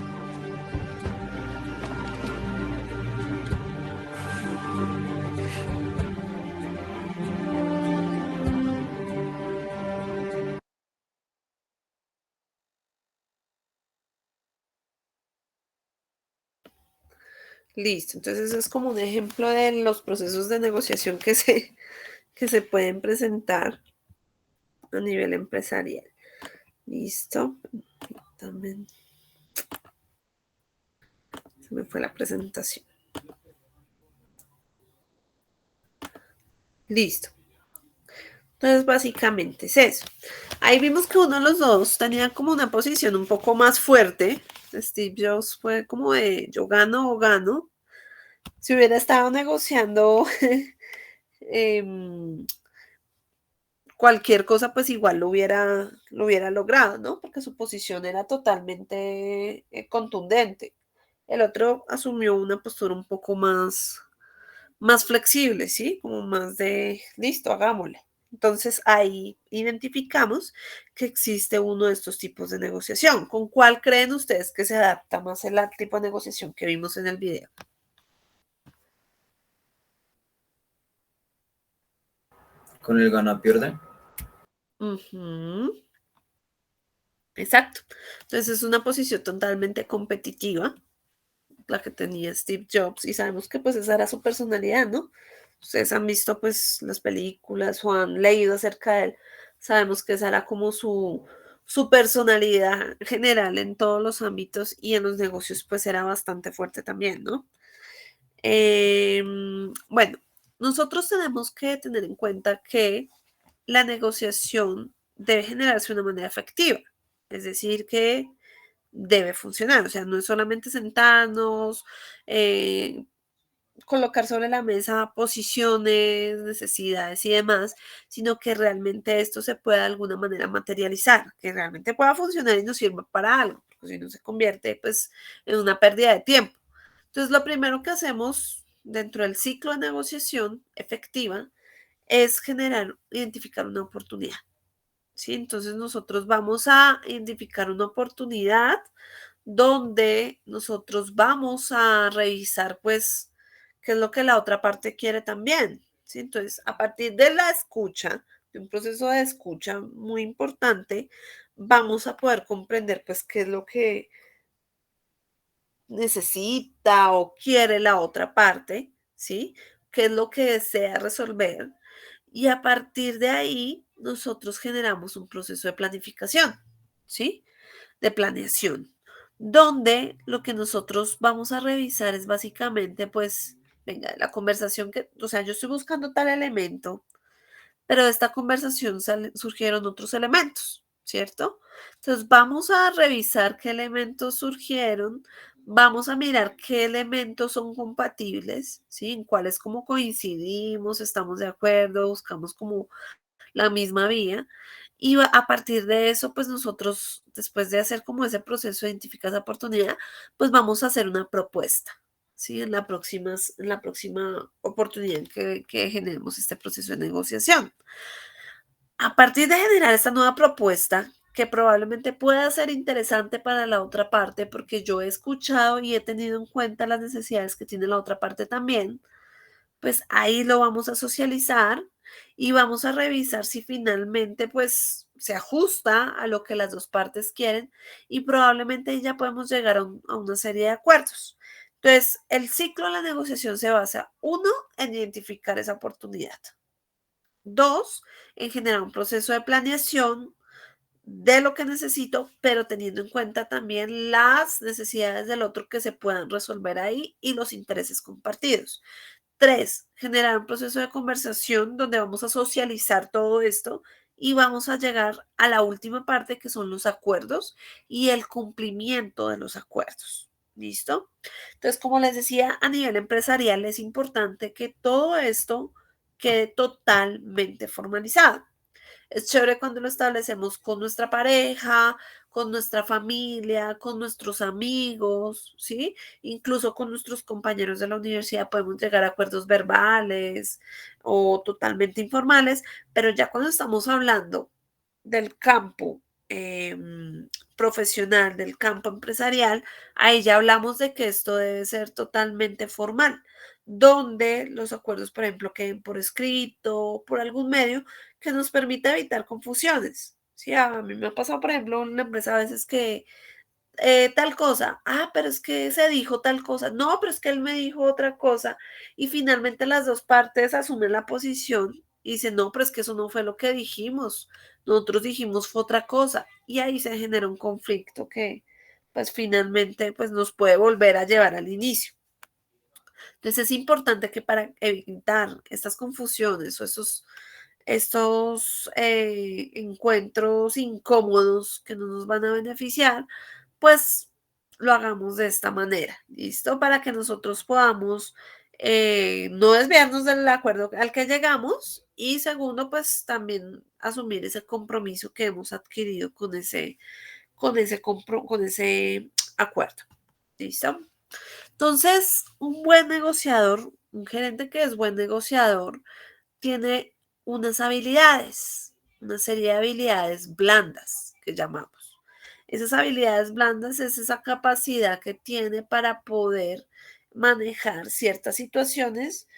Listo. Entonces, eso es como un ejemplo de los procesos de negociación que se pueden presentar a nivel empresarial. Listo. También se me fue la presentación. Listo. Entonces, básicamente es eso. Ahí vimos que uno de los dos tenía como una posición un poco más fuerte. Steve Jobs fue como de yo gano o gano. Si hubiera estado negociando cualquier cosa, pues igual lo hubiera logrado, ¿no? Porque su posición era totalmente contundente. El otro asumió una postura un poco más flexible, ¿sí? Como más de, listo, hagámosle. Entonces ahí identificamos que existe uno de estos tipos de negociación. ¿Con cuál creen ustedes que se adapta más el tipo de negociación que vimos en el video? Con el gana-pierde. Exacto. Entonces es una posición totalmente competitiva, la que tenía Steve Jobs, y sabemos que pues esa era su personalidad, ¿no? Ustedes han visto pues las películas o han leído acerca de él, sabemos que esa era como su personalidad general en todos los ámbitos y en los negocios pues era bastante fuerte también, ¿no? Bueno, nosotros tenemos que tener en cuenta que la negociación debe generarse de una manera efectiva, es decir, que debe funcionar, o sea, no es solamente sentarnos, colocar sobre la mesa posiciones, necesidades y demás, sino que realmente esto se pueda de alguna manera materializar, que realmente pueda funcionar y nos sirva para algo, porque si no se convierte pues en una pérdida de tiempo. Entonces, lo primero que hacemos dentro del ciclo de negociación efectiva es identificar una oportunidad. ¿Sí? Entonces nosotros vamos a identificar una oportunidad donde nosotros vamos a revisar pues qué es lo que la otra parte quiere también. ¿Sí? Entonces, a partir de la escucha, de un proceso de escucha muy importante, vamos a poder comprender pues qué es lo que necesita o quiere la otra parte, ¿sí? ¿Qué es lo que desea resolver? Y a partir de ahí, nosotros generamos un proceso de planificación, ¿sí? De planeación, donde lo que nosotros vamos a revisar es básicamente, pues, venga, la conversación o sea, yo estoy buscando tal elemento, pero de esta conversación surgieron otros elementos, ¿cierto? Entonces vamos a revisar qué elementos surgieron, vamos a mirar qué elementos son compatibles, ¿sí? En cuáles como coincidimos, estamos de acuerdo, buscamos como la misma vía. Y a partir de eso, pues nosotros, después de hacer como ese proceso de identificar esa oportunidad, pues vamos a hacer una propuesta, ¿sí? En la próxima oportunidad que generemos este proceso de negociación. A partir de generar esta nueva propuesta, que probablemente pueda ser interesante para la otra parte, porque yo he escuchado y he tenido en cuenta las necesidades que tiene la otra parte también, pues ahí lo vamos a socializar y vamos a revisar si finalmente pues se ajusta a lo que las dos partes quieren y probablemente ya podemos llegar a una serie de acuerdos. Entonces, el ciclo de la negociación se basa, uno, en identificar esa oportunidad. Dos, en generar un proceso de planeación de lo que necesito, pero teniendo en cuenta también las necesidades del otro que se puedan resolver ahí y los intereses compartidos. Tres, generar un proceso de conversación donde vamos a socializar todo esto y vamos a llegar a la última parte que son los acuerdos y el cumplimiento de los acuerdos. ¿Listo? Entonces, como les decía, a nivel empresarial es importante que todo esto quede totalmente formalizado. Es chévere cuando lo establecemos con nuestra pareja, con nuestra familia, con nuestros amigos, ¿sí? Incluso con nuestros compañeros de la universidad podemos llegar a acuerdos verbales o totalmente informales, pero ya cuando estamos hablando del campo profesional, del campo empresarial, ahí ya hablamos de que esto debe ser totalmente formal, donde los acuerdos, por ejemplo, queden por escrito, por algún medio que nos permita evitar confusiones. Sí, a mí me ha pasado, por ejemplo, en la empresa a veces que tal cosa, pero es que se dijo tal cosa, no, pero es que él me dijo otra cosa, y finalmente las dos partes asumen la posición y dicen, no, pero es que eso no fue lo que dijimos, nosotros dijimos fue otra cosa, y ahí se genera un conflicto que pues finalmente pues nos puede volver a llevar al inicio. Entonces es importante que para evitar estas confusiones o estos encuentros incómodos que no nos van a beneficiar, pues lo hagamos de esta manera, ¿listo? Para que nosotros podamos no desviarnos del acuerdo al que llegamos y segundo, pues también asumir ese compromiso que hemos adquirido con ese acuerdo, ¿listo? Entonces, un buen negociador, un gerente que es buen negociador, tiene unas habilidades, una serie de habilidades blandas que llamamos. Esas habilidades blandas es esa capacidad que tiene para poder manejar ciertas situaciones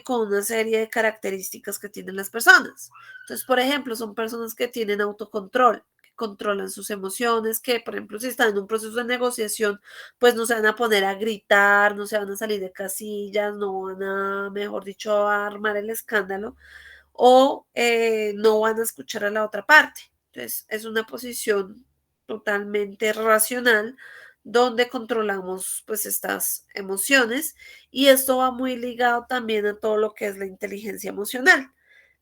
con una serie de características que tienen las personas. Entonces, por ejemplo, son personas que tienen autocontrol, que controlan sus emociones, que, por ejemplo, si están en un proceso de negociación, pues no se van a poner a gritar, no se van a salir de casillas, no van a, mejor dicho, a armar el escándalo o no van a escuchar a la otra parte. Entonces, es una posición totalmente racional donde controlamos pues estas emociones y esto va muy ligado también a todo lo que es la inteligencia emocional,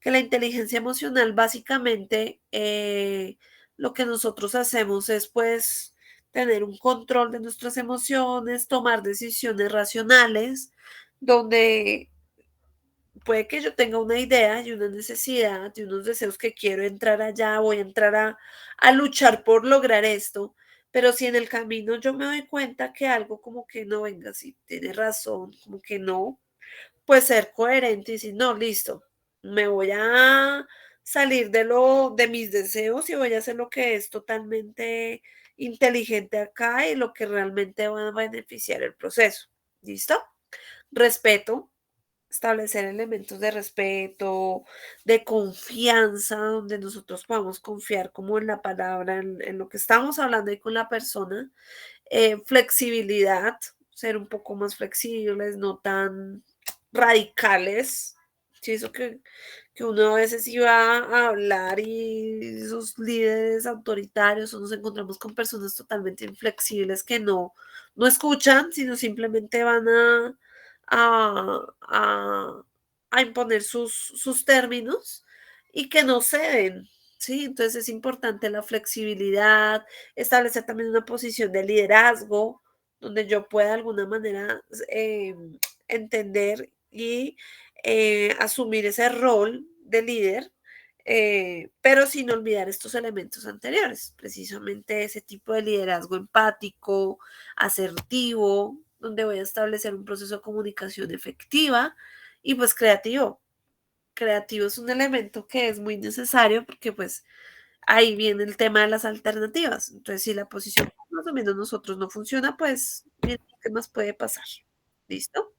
que la inteligencia emocional básicamente lo que nosotros hacemos es pues tener un control de nuestras emociones, tomar decisiones racionales, donde puede que yo tenga una idea y una necesidad y unos deseos que quiero entrar allá, voy a entrar a luchar por lograr esto, pero si en el camino yo me doy cuenta que algo como que no venga, si tiene razón, como que no, pues ser coherente y decir, no, listo, me voy a salir de mis deseos y voy a hacer lo que es totalmente inteligente acá y lo que realmente va a beneficiar el proceso. ¿Listo? Respeto, establecer elementos de respeto, de confianza, donde nosotros podamos confiar como en la palabra, en lo que estamos hablando ahí con la persona. Flexibilidad, ser un poco más flexibles, no tan radicales. Sí, eso que uno a veces iba a hablar y esos líderes autoritarios o nos encontramos con personas totalmente inflexibles que no escuchan, sino simplemente van a, a, a imponer sus términos y que no ceden, ¿sí? Entonces es importante la flexibilidad, establecer también una posición de liderazgo donde yo pueda de alguna manera entender y asumir ese rol de líder, pero sin olvidar estos elementos anteriores, precisamente ese tipo de liderazgo empático, asertivo, donde voy a establecer un proceso de comunicación efectiva y pues creativo. Creativo es un elemento que es muy necesario porque pues ahí viene el tema de las alternativas. Entonces, si la posición más o menos nosotros no funciona, pues miren qué más puede pasar. ¿Listo?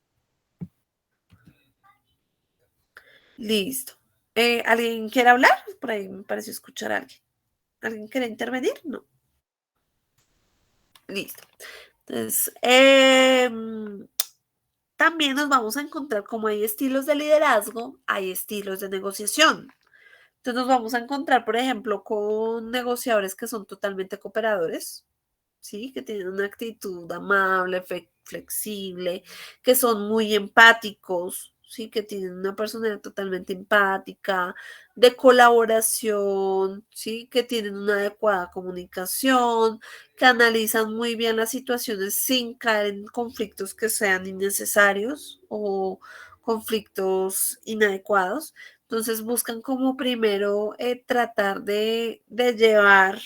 Listo. ¿Alguien quiere hablar? Por ahí me pareció escuchar a alguien. ¿Alguien quiere intervenir? No. Listo. Entonces, también nos vamos a encontrar como hay estilos de liderazgo, hay estilos de negociación. Entonces nos vamos a encontrar, por ejemplo, con negociadores que son totalmente cooperadores, ¿sí? Que tienen una actitud amable, flexible, que son muy empáticos, ¿sí? Que tienen una personalidad totalmente empática, de colaboración, ¿sí? Que tienen una adecuada comunicación, que analizan muy bien las situaciones sin caer en conflictos que sean innecesarios o conflictos inadecuados. Entonces buscan como primero tratar de llevar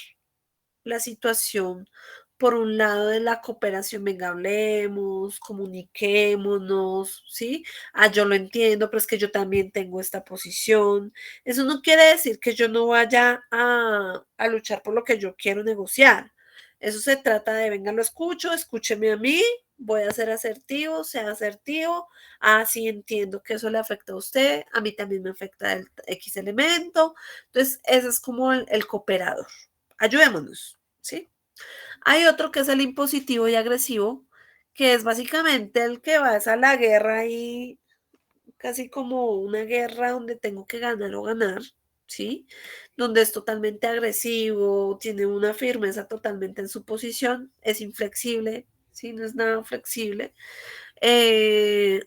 la situación por un lado de la cooperación, venga, hablemos, comuniquémonos, ¿sí? Yo lo entiendo, pero es que yo también tengo esta posición. Eso no quiere decir que yo no vaya a luchar por lo que yo quiero negociar. Eso se trata de, venga, lo escucho, escúcheme a mí, voy a ser asertivo, sea asertivo. Sí entiendo que eso le afecta a usted, a mí también me afecta el X elemento. Entonces, ese es como el cooperador. Ayudémonos, ¿sí? Hay otro que es el impositivo y agresivo, que es básicamente el que vas a la guerra y casi como una guerra donde tengo que ganar o ganar, ¿sí? Donde es totalmente agresivo, tiene una firmeza totalmente en su posición, es inflexible, ¿sí? No es nada flexible. eh,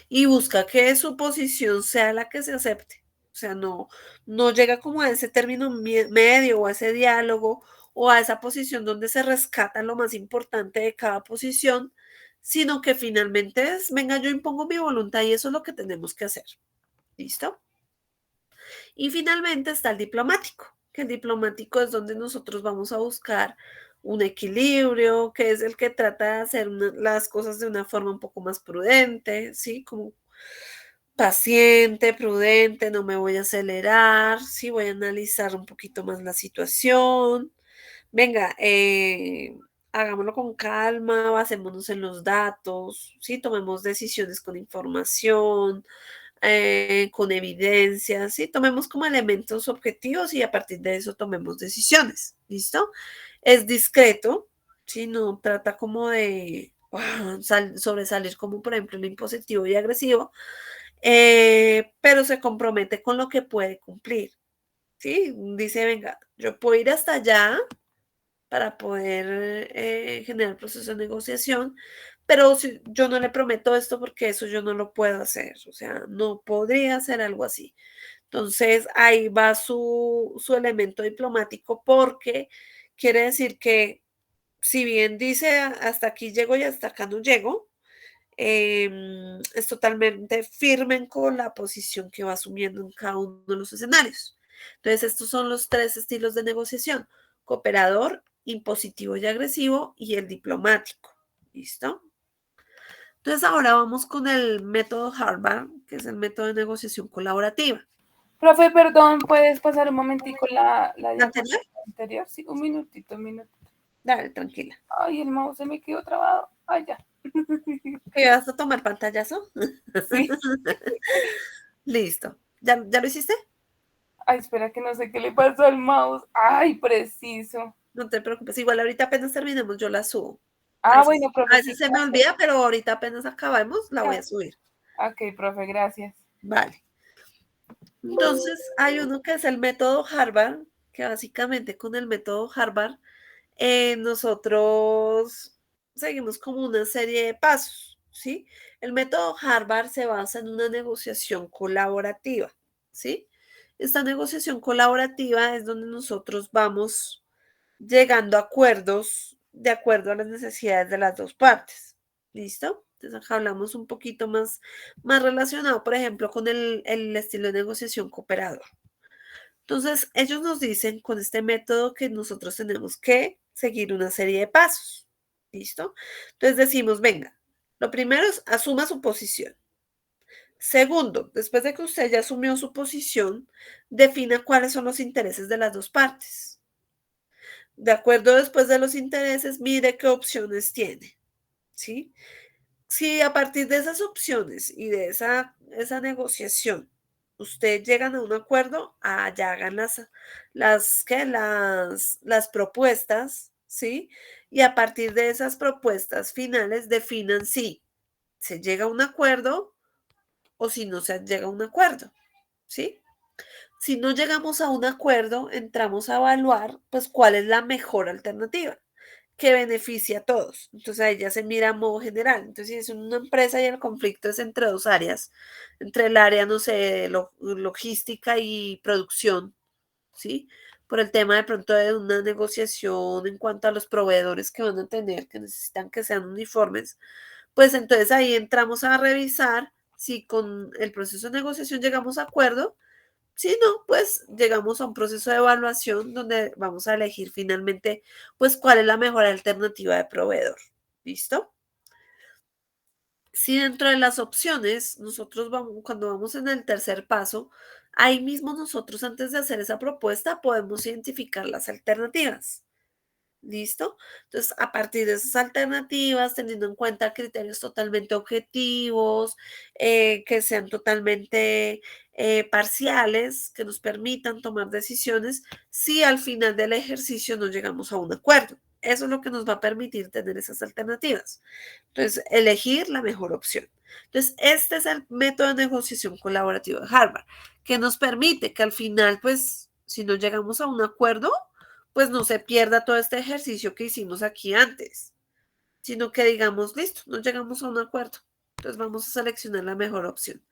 y busca que su posición sea la que se acepte. O sea, no llega como a ese término medio o a ese diálogo o a esa posición donde se rescata lo más importante de cada posición, sino que finalmente es, venga, yo impongo mi voluntad y eso es lo que tenemos que hacer. ¿Listo? Y finalmente está el diplomático, que el diplomático es donde nosotros vamos a buscar un equilibrio, que es el que trata de hacer las cosas de una forma un poco más prudente, ¿sí? Como paciente, prudente, no me voy a acelerar, sí, voy a analizar un poquito más la situación. Venga, hagámoslo con calma, basémonos en los datos, sí, tomemos decisiones con información, con evidencia, sí, tomemos como elementos objetivos y a partir de eso tomemos decisiones, ¿listo? Es discreto, sí, no trata como de sobresalir como por ejemplo el impositivo y agresivo, pero se compromete con lo que puede cumplir, ¿sí? Dice, venga, yo puedo ir hasta allá para poder generar el proceso de negociación, pero si, yo no le prometo esto porque eso yo no lo puedo hacer, o sea, no podría hacer algo así. Entonces, ahí va su elemento diplomático porque quiere decir que si bien dice hasta aquí llego y hasta acá no llego, es totalmente firme con la posición que va asumiendo en cada uno de los escenarios. Entonces, estos son los tres estilos de negociación: cooperador, impositivo y agresivo, y el diplomático. ¿Listo? Entonces, ahora vamos con el método Harvard, que es el método de negociación colaborativa. Profe, perdón, ¿puedes pasar un momentico la ¿Anterior? diapositiva anterior? Sí, un minutito. Dale, tranquila. Ay, el mouse se me quedó trabado. Ay, ya. ¿Qué vas a tomar pantallazo? Sí. Listo. ¿Ya lo hiciste? Ay, espera que no sé qué le pasó al mouse. Ay, preciso. No te preocupes, igual ahorita apenas terminemos yo la subo. Ah, A bueno, profe. veces se me olvida, pero ahorita apenas acabemos la voy a subir. Ok, profe, gracias. Vale. Entonces, hay uno que es el método Harvard, que básicamente con el método Harvard nosotros seguimos como una serie de pasos, ¿sí? El método Harvard se basa en una negociación colaborativa, ¿sí? Esta negociación colaborativa es donde nosotros vamos llegando a acuerdos de acuerdo a las necesidades de las dos partes. ¿Listo? Entonces acá hablamos un poquito más relacionado, por ejemplo, con el estilo de negociación cooperador. Entonces, ellos nos dicen con este método que nosotros tenemos que seguir una serie de pasos. ¿Listo? Entonces decimos, venga, lo primero es asuma su posición. Segundo, después de que usted ya asumió su posición, defina cuáles son los intereses de las dos partes. De acuerdo después de los intereses, mire qué opciones tiene, ¿sí? Si a partir de esas opciones y de esa negociación usted llegan a un acuerdo, ya hagan las propuestas, ¿sí? Y a partir de esas propuestas finales definan si se llega a un acuerdo o si no se llega a un acuerdo, ¿sí? Si no llegamos a un acuerdo, entramos a evaluar, pues, cuál es la mejor alternativa que beneficia a todos. Entonces ahí ya se mira a modo general. Entonces, si es una empresa y el conflicto es entre dos áreas, entre el área, no sé, de logística y producción, ¿sí? Por el tema de pronto de una negociación en cuanto a los proveedores que van a tener, que necesitan que sean uniformes, pues entonces ahí entramos a revisar si con el proceso de negociación llegamos a acuerdo. Si no, pues llegamos a un proceso de evaluación donde vamos a elegir finalmente, pues, cuál es la mejor alternativa de proveedor. ¿Listo? Si dentro de las opciones, nosotros vamos, cuando vamos en el tercer paso, ahí mismo nosotros antes de hacer esa propuesta podemos identificar las alternativas. ¿Listo? Entonces, a partir de esas alternativas, teniendo en cuenta criterios totalmente objetivos, que sean totalmente parciales, que nos permitan tomar decisiones, si al final del ejercicio no llegamos a un acuerdo. eso es lo que nos va a permitir tener esas alternativas. Entonces, elegir la mejor opción. Entonces, este es el método de negociación colaborativo de Harvard, que nos permite que al final, pues, si no llegamos a un acuerdo, pues no se pierda todo este ejercicio que hicimos aquí antes, sino que digamos, listo, no llegamos a un acuerdo. Entonces vamos a seleccionar la mejor opción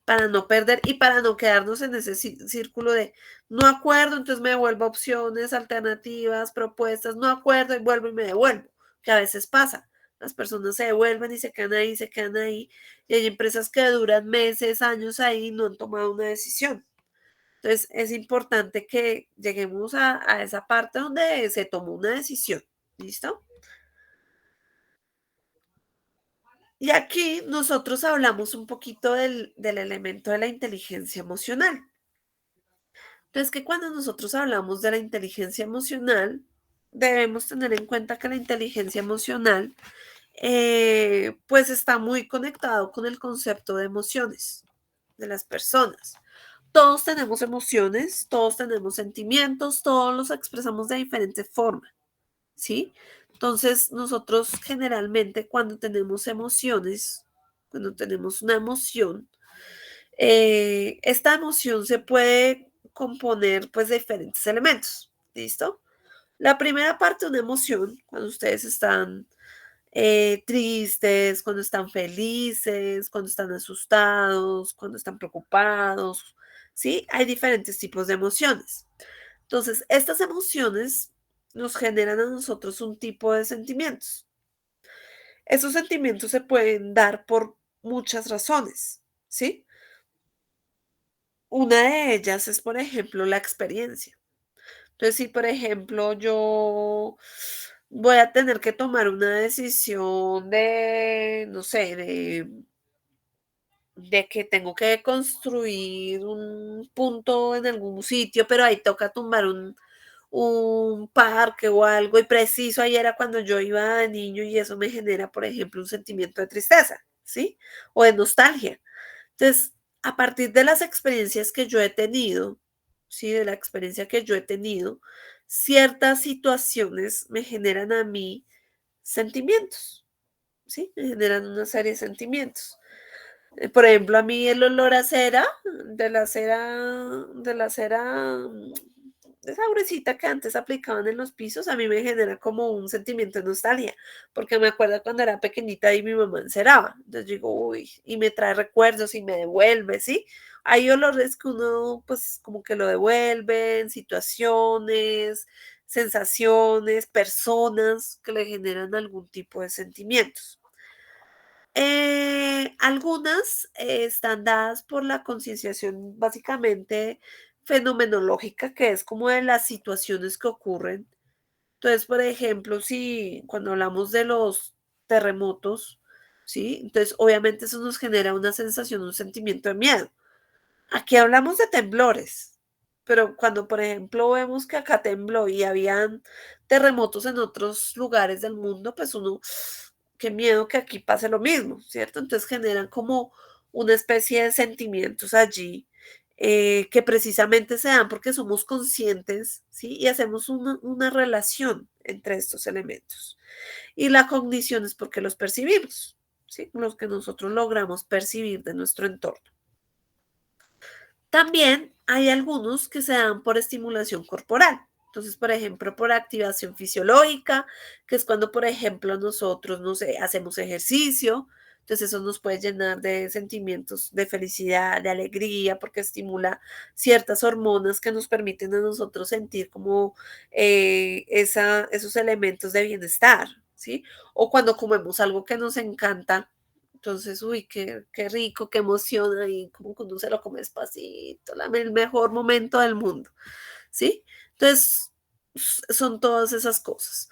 para no perder y para no quedarnos en ese círculo de no acuerdo, entonces me devuelvo opciones, alternativas, propuestas, no acuerdo y vuelvo y me devuelvo, que a veces pasa. Las personas se devuelven y se quedan ahí, y hay empresas que duran meses, años ahí y no han tomado una decisión. Entonces es importante que lleguemos a esa parte donde se tomó una decisión. ¿Listo? Y aquí nosotros hablamos un poquito del elemento de la inteligencia emocional. Entonces, que cuando nosotros hablamos de la inteligencia emocional, debemos tener en cuenta que la inteligencia emocional, pues está muy conectado con el concepto de emociones de las personas. Todos tenemos emociones, todos tenemos sentimientos, todos los expresamos de diferente forma, ¿sí? Entonces, nosotros generalmente cuando tenemos emociones, cuando tenemos una emoción, esta emoción se puede componer pues de diferentes elementos, ¿listo? La primera parte de una emoción, cuando ustedes están tristes, cuando están felices, cuando están asustados, cuando están preocupados, ¿sí? Hay diferentes tipos de emociones. Entonces, estas emociones nos generan a nosotros un tipo de sentimientos. Esos sentimientos se pueden dar por muchas razones, ¿sí? Una de ellas es, por ejemplo, la experiencia. Entonces, si, por ejemplo, yo voy a tener que tomar una decisión de, no sé, de que tengo que construir un punto en algún sitio, pero ahí toca tumbar un parque o algo, y preciso ahí era cuando yo iba de niño y eso me genera, por ejemplo, un sentimiento de tristeza, ¿sí? O de nostalgia. Entonces, a partir de las experiencias que yo he tenido, ¿sí? De la experiencia que yo he tenido, ciertas situaciones me generan a mí sentimientos, ¿sí? Me generan una serie de sentimientos. Por ejemplo, a mí el olor a cera, de esa gruesita que antes aplicaban en los pisos, a mí me genera como un sentimiento de nostalgia, porque me acuerdo cuando era pequeñita y mi mamá enceraba. Entonces digo, uy, y me trae recuerdos y me devuelve, ¿sí? Hay olores que uno, pues, como que lo devuelven, situaciones, sensaciones, personas que le generan algún tipo de sentimientos. Algunas están dadas por la concienciación básicamente fenomenológica, que es como de las situaciones que ocurren. Entonces, por ejemplo, si cuando hablamos de los terremotos, ¿sí? Entonces, obviamente eso nos genera una sensación, un sentimiento de miedo. Aquí hablamos de temblores, pero cuando, por ejemplo, vemos que acá tembló y habían terremotos en otros lugares del mundo, pues uno, qué miedo que aquí pase lo mismo, ¿cierto? Entonces generan como una especie de sentimientos allí que precisamente se dan porque somos conscientes, ¿sí? Y hacemos una relación entre estos elementos. Y la cognición es porque los percibimos, ¿sí? Los que nosotros logramos percibir de nuestro entorno. También hay algunos que se dan por estimulación corporal. Entonces, por ejemplo, por activación fisiológica, que es cuando, por ejemplo, nosotros, no sé, hacemos ejercicio. Entonces, eso nos puede llenar de sentimientos de felicidad, de alegría, porque estimula ciertas hormonas que nos permiten a nosotros sentir como esos elementos de bienestar, ¿sí? O cuando comemos algo que nos encanta. Entonces, uy, qué rico, qué emoción ahí, como cuando se lo come despacito, el mejor momento del mundo, ¿sí? Entonces, son todas esas cosas.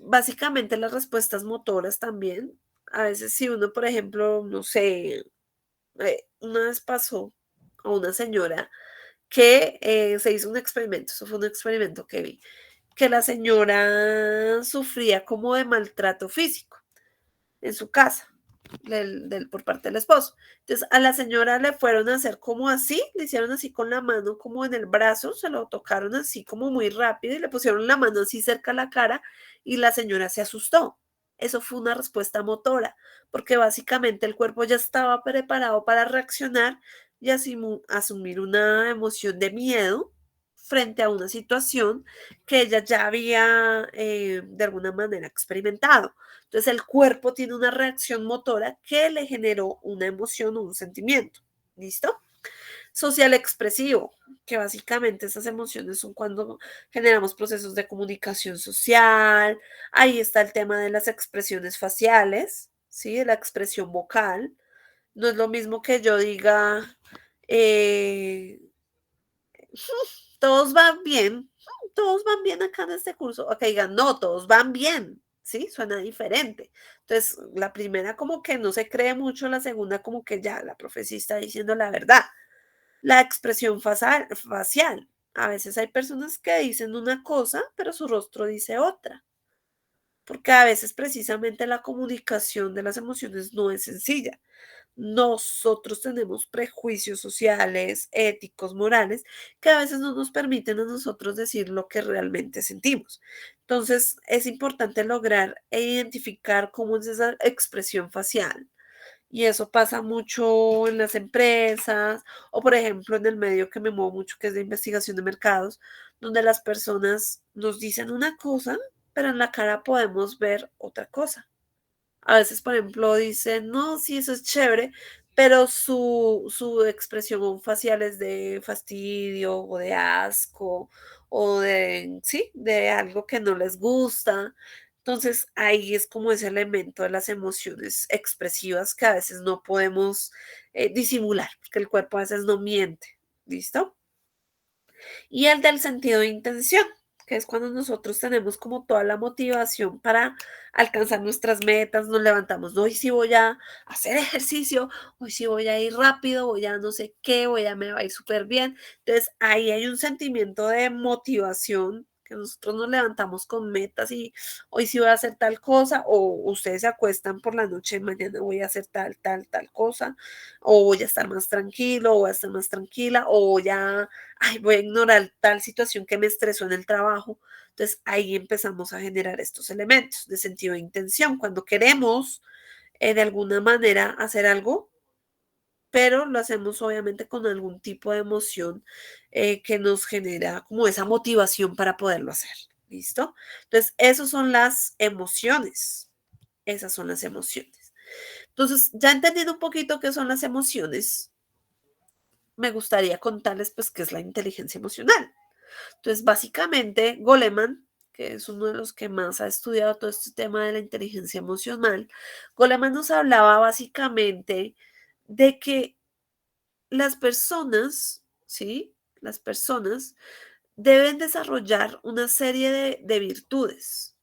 Básicamente las respuestas motoras también. A veces si uno, por ejemplo, no sé, una vez pasó a una señora que se hizo un experimento, eso fue un experimento que vi, que la señora sufría como de maltrato físico en su casa. por parte del esposo. Entonces a la señora le fueron a hacer como así, le hicieron así con la mano como en el brazo, se lo tocaron así como muy rápido y le pusieron la mano así cerca a la cara y la señora se asustó. Eso fue una respuesta motora, porque básicamente el cuerpo ya estaba preparado para reaccionar y asumir una emoción de miedo frente a una situación que ella ya había de alguna manera experimentado. Entonces el cuerpo tiene una reacción motora que le generó una emoción o un sentimiento. ¿Listo? Social expresivo, que básicamente esas emociones son cuando generamos procesos de comunicación social. Ahí está el tema de las expresiones faciales, ¿sí? De la expresión vocal. No es lo mismo que yo diga, todos van bien acá en este curso, o que digan, no, todos van bien, ¿sí? Suena diferente. Entonces, la primera como que no se cree mucho, la segunda como que ya la profecía está diciendo la verdad. La expresión facial. A veces hay personas que dicen una cosa, pero su rostro dice otra, porque a veces precisamente la comunicación de las emociones no es sencilla. Nosotros tenemos prejuicios sociales, éticos, morales, que a veces no nos permiten a nosotros decir lo que realmente sentimos. Entonces, es importante lograr e identificar cómo es esa expresión facial. Y eso pasa mucho en las empresas o, por ejemplo, en el medio que me muevo mucho, que es de investigación de mercados, donde las personas nos dicen una cosa, pero en la cara podemos ver otra cosa. A veces, por ejemplo, dicen, no, sí, eso es chévere, pero su expresión facial es de fastidio o de asco o de, sí, de algo que no les gusta. Entonces, ahí es como ese elemento de las emociones expresivas que a veces no podemos disimular, porque el cuerpo a veces no miente. ¿Listo? Y el del sentido de intención, que es cuando nosotros tenemos como toda la motivación para alcanzar nuestras metas, nos levantamos, no, hoy sí voy a hacer ejercicio, hoy sí voy a ir rápido, voy a no sé qué, me va a ir súper bien. Entonces ahí hay un sentimiento de motivación que nosotros nos levantamos con metas y hoy sí voy a hacer tal cosa, o ustedes se acuestan por la noche, mañana voy a hacer tal cosa, o voy a estar más tranquilo, o voy a estar más tranquila, o ya ay, voy a ignorar tal situación que me estresó en el trabajo. Entonces ahí empezamos a generar estos elementos de sentido de intención, cuando queremos de alguna manera hacer algo, pero lo hacemos obviamente con algún tipo de emoción que nos genera como esa motivación para poderlo hacer. ¿Listo? Entonces, esas son las emociones. Esas son las emociones. Entonces, ya entendiendo un poquito qué son las emociones, me gustaría contarles pues qué es la inteligencia emocional. Entonces, básicamente, Goleman, que es uno de los que más ha estudiado todo este tema de la inteligencia emocional, Goleman nos hablaba básicamente de que las personas, ¿sí? Las personas deben desarrollar una serie de virtudes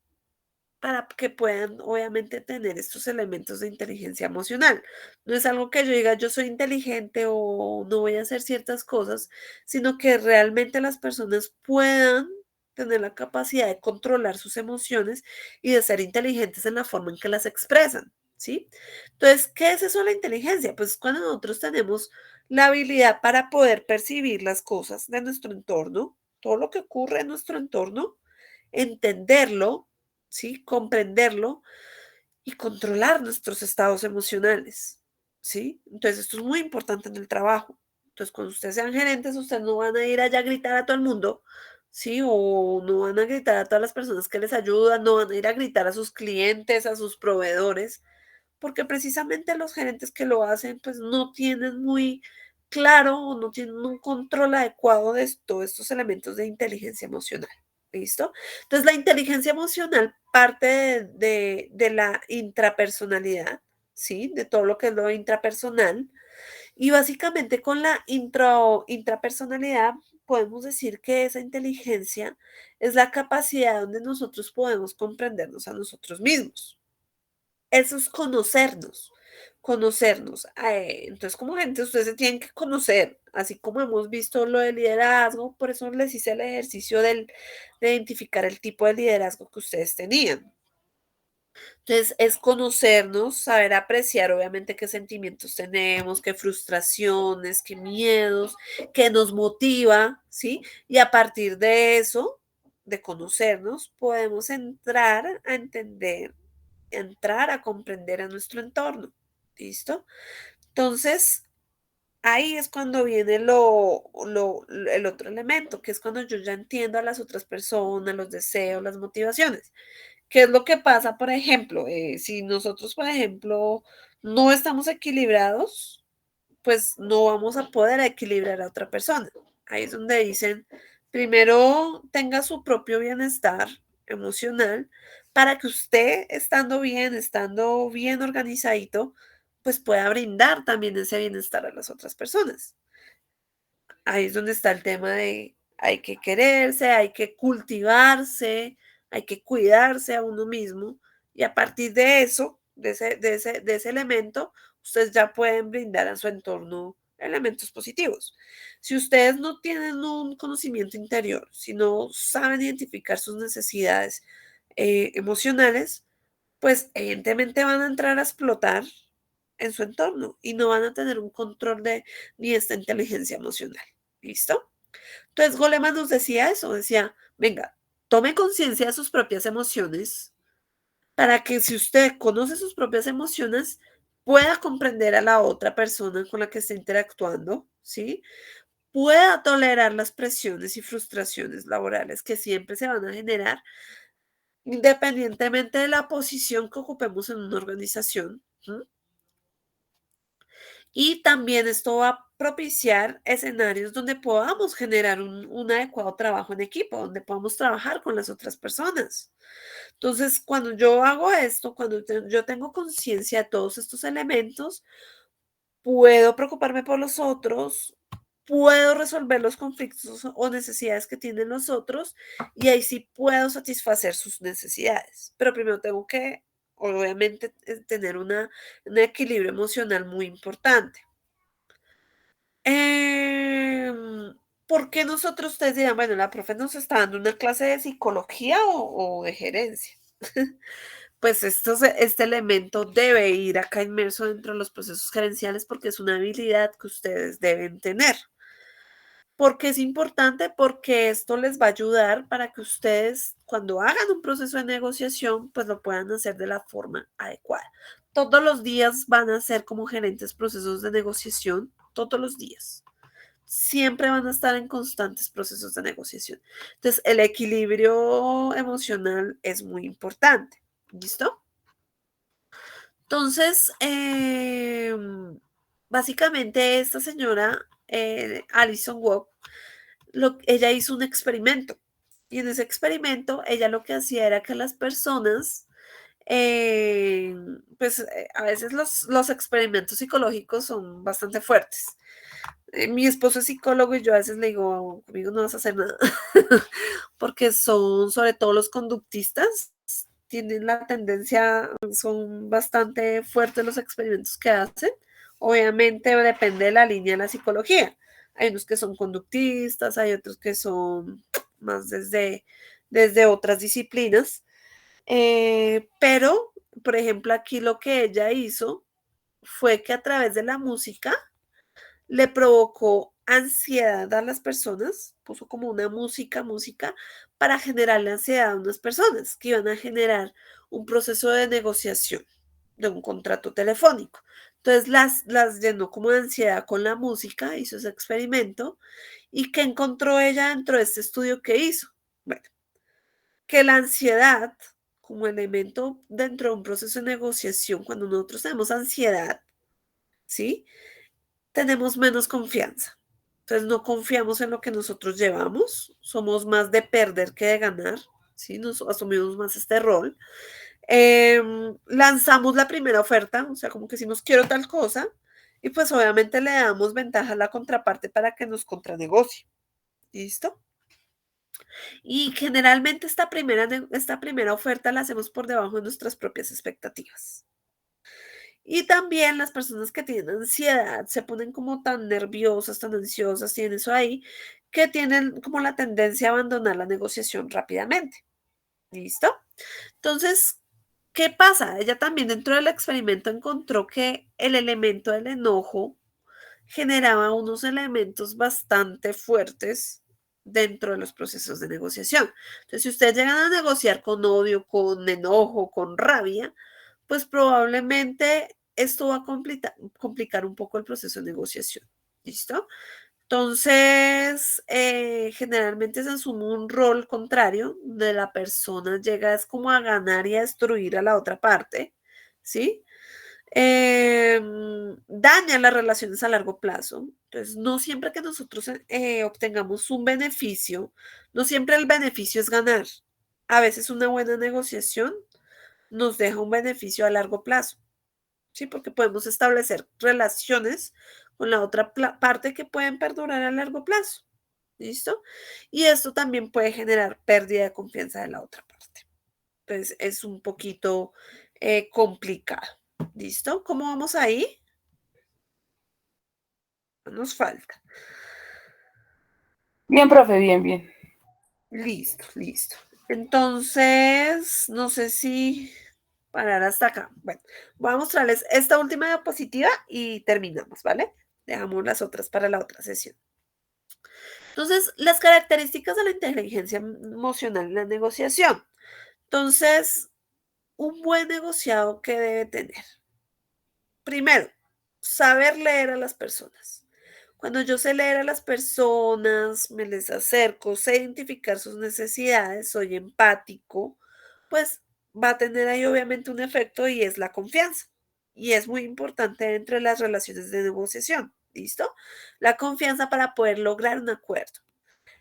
para que puedan, obviamente, tener estos elementos de inteligencia emocional. No es algo que yo diga, yo soy inteligente o no voy a hacer ciertas cosas, sino que realmente las personas puedan tener la capacidad de controlar sus emociones y de ser inteligentes en la forma en que las expresan, ¿sí? Entonces, ¿qué es eso de la inteligencia? Pues cuando nosotros tenemos la habilidad para poder percibir las cosas de nuestro entorno, todo lo que ocurre en nuestro entorno, entenderlo, ¿sí? Comprenderlo y controlar nuestros estados emocionales, ¿sí? Entonces, esto es muy importante en el trabajo. Entonces, cuando ustedes sean gerentes, ustedes no van a ir allá a gritar a todo el mundo, ¿sí? O no van a gritar a todas las personas que les ayudan, no van a ir a gritar a sus clientes, a sus proveedores, porque precisamente los gerentes que lo hacen, pues no tienen muy claro o no tienen un control adecuado de todos estos elementos de inteligencia emocional. ¿Listo? Entonces, la inteligencia emocional parte de la intrapersonalidad, ¿sí? De todo lo que es lo intrapersonal. Y básicamente con la intrapersonalidad podemos decir que esa inteligencia es la capacidad donde nosotros podemos comprendernos a nosotros mismos. Eso es conocernos, conocernos. Entonces, como gente, ustedes se tienen que conocer, así como hemos visto lo del liderazgo, por eso les hice el ejercicio de identificar el tipo de liderazgo que ustedes tenían. Entonces, es conocernos, saber apreciar obviamente qué sentimientos tenemos, qué frustraciones, qué miedos, qué nos motiva, ¿sí? Y a partir de eso, de conocernos, podemos entrar a entender, entrar a comprender a nuestro entorno, ¿listo? Entonces, ahí es cuando viene el otro elemento, que es cuando yo ya entiendo a las otras personas, los deseos, las motivaciones. ¿Qué es lo que pasa, por ejemplo? Si nosotros, por ejemplo, no estamos equilibrados, pues no vamos a poder equilibrar a otra persona. Ahí es donde dicen, primero tenga su propio bienestar emocional para que usted, estando bien organizadito, pues pueda brindar también ese bienestar a las otras personas. Ahí es donde está el tema de hay que quererse, hay que cultivarse, hay que cuidarse a uno mismo y a partir de eso, de ese elemento, ustedes ya pueden brindar a su entorno elementos positivos. Si ustedes no tienen un conocimiento interior, si no saben identificar sus necesidades emocionales, pues evidentemente van a entrar a explotar en su entorno y no van a tener un control de ni esta inteligencia emocional. ¿Listo? Entonces Goleman nos decía eso, decía, venga, tome conciencia de sus propias emociones para que si usted conoce sus propias emociones, pueda comprender a la otra persona con la que está interactuando, ¿sí? Pueda tolerar las presiones y frustraciones laborales que siempre se van a generar, independientemente de la posición que ocupemos en una organización. ¿Sí? Y también esto va a propiciar escenarios donde podamos generar un adecuado trabajo en equipo, donde podamos trabajar con las otras personas. Entonces, cuando yo hago esto, cuando yo tengo conciencia de todos estos elementos, puedo preocuparme por los otros, puedo resolver los conflictos o necesidades que tienen los otros y ahí sí puedo satisfacer sus necesidades. Pero primero tengo que, obviamente, tener un equilibrio emocional muy importante. ¿Por qué nosotros ustedes dirán, bueno, la profe nos está dando una clase de psicología o de gerencia? Pues este elemento debe ir acá inmerso dentro de los procesos gerenciales porque es una habilidad que ustedes deben tener. ¿Por qué es importante? Porque esto les va a ayudar para que ustedes, cuando hagan un proceso de negociación, pues lo puedan hacer de la forma adecuada. Todos los días van a ser como gerentes procesos de negociación, todos los días. Siempre van a estar en constantes procesos de negociación. Entonces, el equilibrio emocional es muy importante. ¿Listo? Entonces, básicamente esta señora, Alison Wood, ella hizo un experimento. Y en ese experimento, ella lo que hacía era que las personas, a veces los experimentos psicológicos son bastante fuertes. Mi esposo es psicólogo y yo a veces le digo, conmigo no vas a hacer nada, porque son sobre todo los conductistas, tienen la tendencia, son bastante fuertes los experimentos que hacen. Obviamente depende de la línea de la psicología. Hay unos que son conductistas, hay otros que son más desde otras disciplinas. Pero, por ejemplo, aquí lo que ella hizo fue que a través de la música le provocó ansiedad a las personas, puso como una música para generarle ansiedad a unas personas que iban a generar un proceso de negociación de un contrato telefónico. Entonces las llenó como de ansiedad con la música, hizo ese experimento y ¿qué encontró ella dentro de este estudio que hizo? Bueno, que la ansiedad como elemento dentro de un proceso de negociación, cuando nosotros tenemos ansiedad, ¿sí? Tenemos menos confianza. Entonces no confiamos en lo que nosotros llevamos, somos más de perder que de ganar, ¿sí? Nos asumimos más este rol. Lanzamos la primera oferta, o sea, como que decimos quiero tal cosa, y pues obviamente le damos ventaja a la contraparte para que nos contranegocie. ¿Listo? Y generalmente esta primera oferta la hacemos por debajo de nuestras propias expectativas. Y también las personas que tienen ansiedad se ponen como tan nerviosas, tan ansiosas, tienen eso ahí, que tienen como la tendencia a abandonar la negociación rápidamente. ¿Listo? Entonces, ¿Qué pasa? Ella también dentro del experimento encontró que el elemento del enojo generaba unos elementos bastante fuertes dentro de los procesos de negociación. Entonces, si ustedes llegan a negociar con odio, con enojo, con rabia, pues probablemente esto va a complicar un poco el proceso de negociación. ¿Listo? Entonces, generalmente se asume un rol contrario, de la persona llega es como a ganar y a destruir a la otra parte, ¿sí? Daña las relaciones a largo plazo. Entonces, no siempre que nosotros obtengamos un beneficio, no siempre el beneficio es ganar. A veces una buena negociación nos deja un beneficio a largo plazo, ¿sí? Porque podemos establecer relaciones con la otra parte que pueden perdurar a largo plazo. ¿Listo? Y esto también puede generar pérdida de confianza de la otra parte. Entonces, es un poquito complicado. ¿Listo? ¿Cómo vamos ahí? No nos falta. Bien, profe, bien, bien. Listo, listo. Entonces, no sé si parar hasta acá. Bueno, voy a mostrarles esta última diapositiva y terminamos, ¿vale? Dejamos las otras para la otra sesión. Entonces, las características de la inteligencia emocional en la negociación. Entonces, un buen negociado, ¿qué debe tener? Primero, saber leer a las personas. Cuando yo sé leer a las personas, me les acerco, sé identificar sus necesidades, soy empático, pues va a tener ahí obviamente un efecto y es la confianza. Y es muy importante dentro de las relaciones de negociación. ¿Listo? La confianza para poder lograr un acuerdo.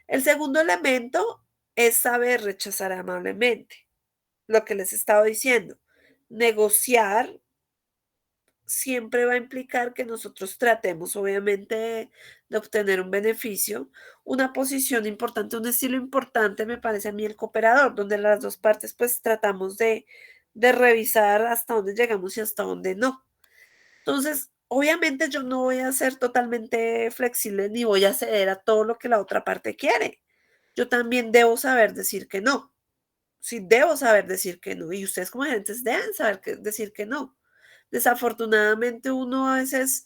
El segundo elemento es saber rechazar amablemente. Lo que les estaba diciendo. Negociar siempre va a implicar que nosotros tratemos, obviamente, de obtener un beneficio, una posición importante, un estilo importante, me parece a mí el cooperador, donde las dos partes pues tratamos de revisar hasta dónde llegamos y hasta dónde no. Entonces, obviamente yo no voy a ser totalmente flexible ni voy a ceder a todo lo que la otra parte quiere. Yo también debo saber decir que no. Sí, debo saber decir que no. Y ustedes como gerentes deben saber decir que no. Desafortunadamente uno a veces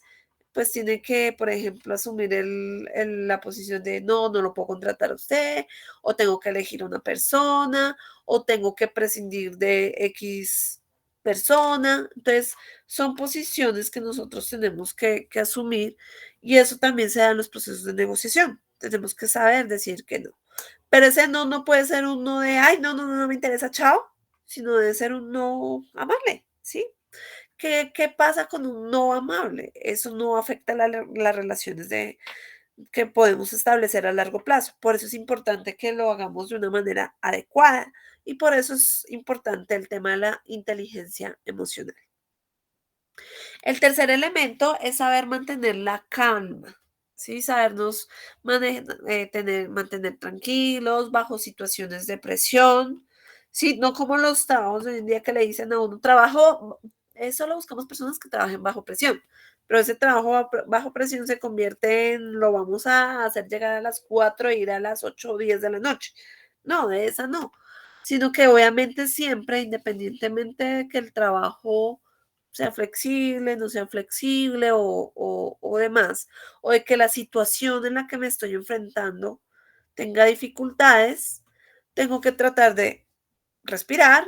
pues tiene que, por ejemplo, asumir la posición de no, no lo puedo contratar a usted, o tengo que elegir a una persona, o tengo que prescindir de X persona. Entonces, son posiciones que nosotros tenemos que asumir y eso también se da en los procesos de negociación. Tenemos que saber decir que no. Pero ese no no puede ser un no de, ay, no, no, no, no me interesa, chao, sino debe ser un no amable, ¿sí? ¿Qué pasa con un no amable? Eso no afecta las relaciones que podemos establecer a largo plazo. Por eso es importante que lo hagamos de una manera adecuada y por eso es importante el tema de la inteligencia emocional. El tercer elemento es saber mantener la calma, ¿sí? Sabernos mantener tranquilos bajo situaciones de presión, ¿sí? No como los trabajos de hoy en día que le dicen a uno, trabajo, solo buscamos personas que trabajen bajo presión, pero ese trabajo bajo presión se convierte en, lo vamos a hacer llegar a las 4 e ir a las 8 o 10 de la noche. No, de esa no, sino que obviamente siempre, independientemente de que el trabajo sea flexible, no sea flexible o demás, o de que la situación en la que me estoy enfrentando tenga dificultades, tengo que tratar de respirar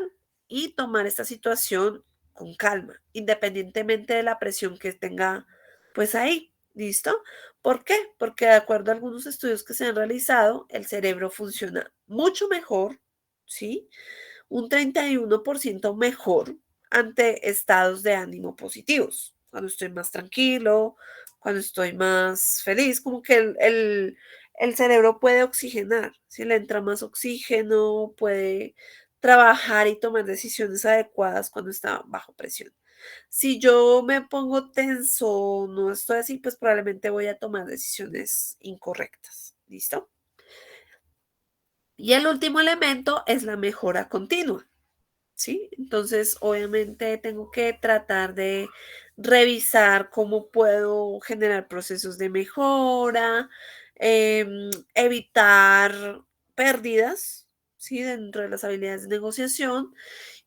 y tomar esta situación con calma, independientemente de la presión que tenga pues ahí. ¿Listo? ¿Por qué? Porque de acuerdo a algunos estudios que se han realizado, el cerebro funciona mucho mejor, ¿sí? Un 31% mejor ante estados de ánimo positivos. Cuando estoy más tranquilo, cuando estoy más feliz, como que el cerebro puede oxigenar. Si le entra más oxígeno, puede trabajar y tomar decisiones adecuadas cuando está bajo presión. Si yo me pongo tenso, no estoy así, pues probablemente voy a tomar decisiones incorrectas. ¿Listo? Y el último elemento es la mejora continua. ¿Sí? Entonces, obviamente tengo que tratar de revisar cómo puedo generar procesos de mejora, evitar pérdidas, ¿sí? Dentro de las habilidades de negociación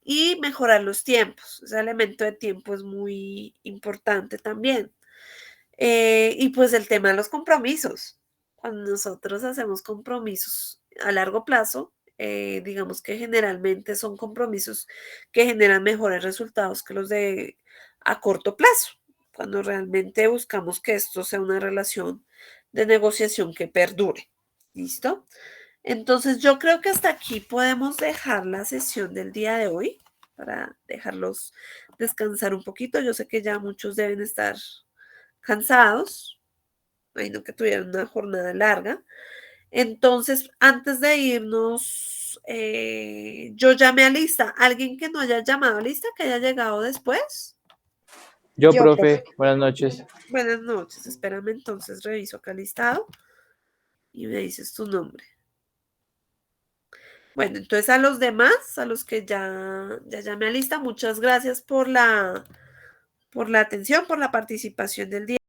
y mejorar los tiempos. Ese elemento de tiempo es muy importante también. Y pues el tema de los compromisos. Cuando nosotros hacemos compromisos a largo plazo, digamos que generalmente son compromisos que generan mejores resultados que los de a corto plazo, cuando realmente buscamos que esto sea una relación de negociación que perdure. ¿Listo? Entonces yo creo que hasta aquí podemos dejar la sesión del día de hoy para dejarlos descansar un poquito. Yo sé que ya muchos deben estar cansados, imagino que tuvieron una jornada larga. Entonces, antes de irnos, yo llamé a lista. ¿Alguien que no haya llamado a lista, que haya llegado después? Yo, profe, buenas noches. Buenas noches, espérame entonces, reviso acá el listado y me dices tu nombre. Bueno, entonces a los demás, a los que ya llamé a lista, muchas gracias por la atención, por la participación del día.